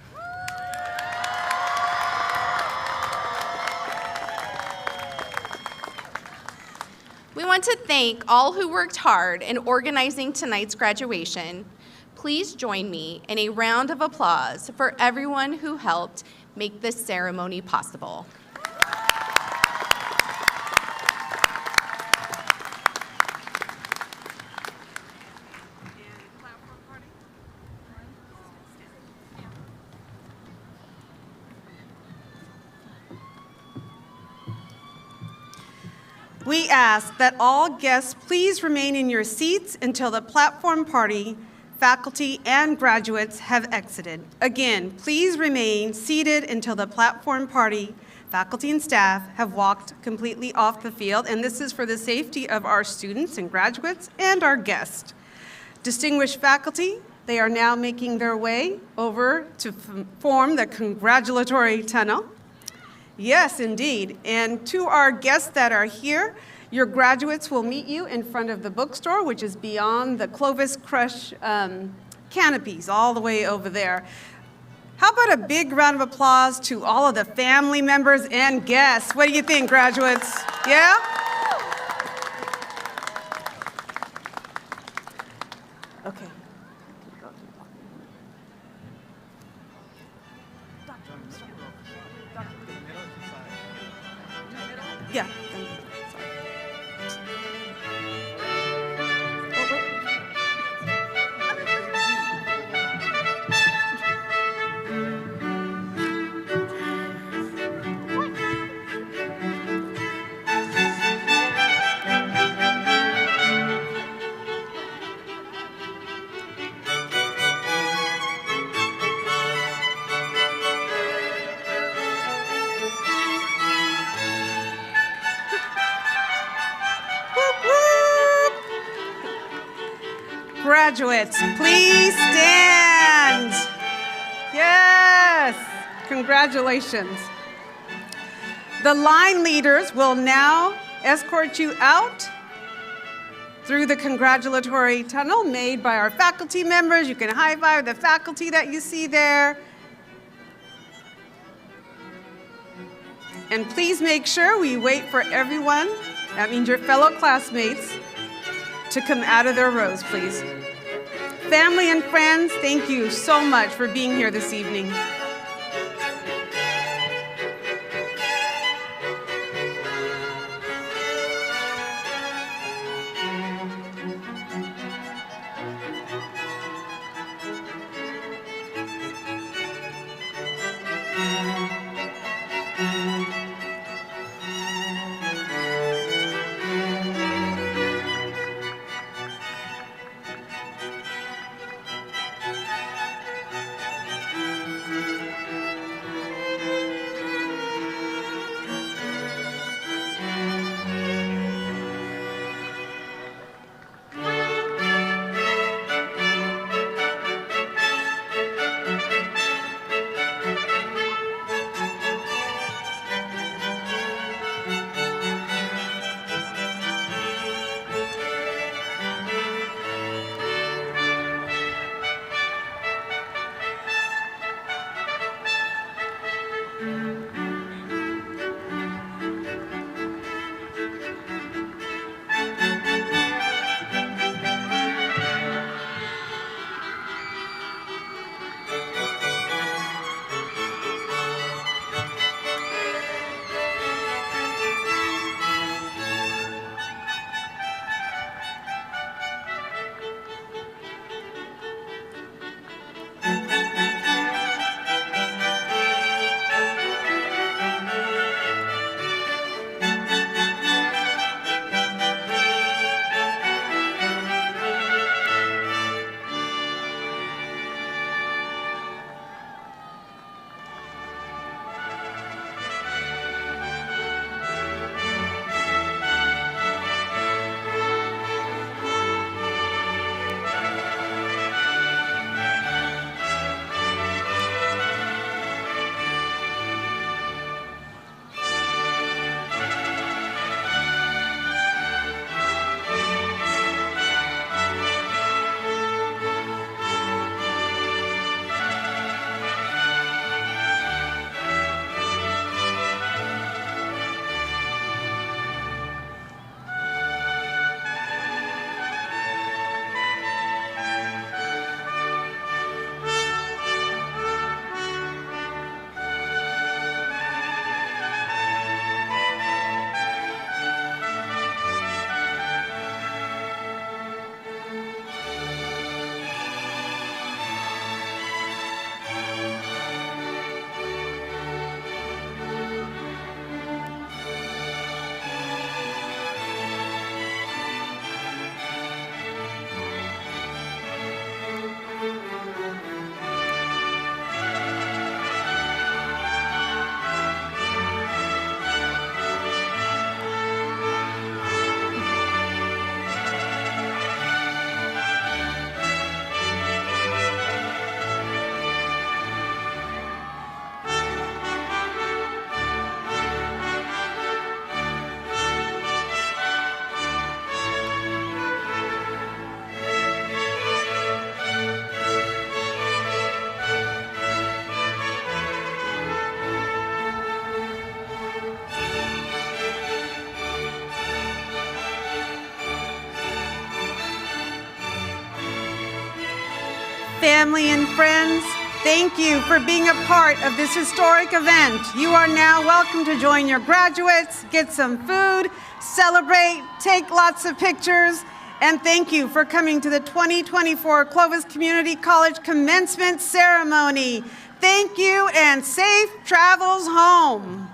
We want to thank all who worked hard in organizing tonight's graduation. Please join me in a round of applause for everyone who helped make this ceremony possible. We ask that all guests please remain in your seats until the platform party, faculty, and graduates have exited. Again, please remain seated until the platform party, faculty, and staff have walked completely off the field, and this is for the safety of our students and graduates and our guests. Distinguished faculty, they are now making their way over to form the congratulatory tunnel. Yes, indeed. And to our guests that are here, your graduates will meet you in front of the bookstore, which is beyond the Clovis Crush canopies, all the way over there. How about a big round of applause to all of the family members and guests? What do you think, graduates? Yeah? Okay. Yeah. Graduates, please stand. Yes, congratulations. The line leaders will now escort you out through the congratulatory tunnel made by our faculty members. You can high five the faculty that you see there. And please make sure we wait for everyone, that means your fellow classmates, to come out of their rows, please. Family and friends, thank you so much for being here this evening. family, and friends, thank you for being a part of this historic event. You are now welcome to join your graduates, get some food, celebrate, take lots of pictures, and thank you for coming to the 2024 Clovis Community College Commencement Ceremony. Thank you and safe travels home.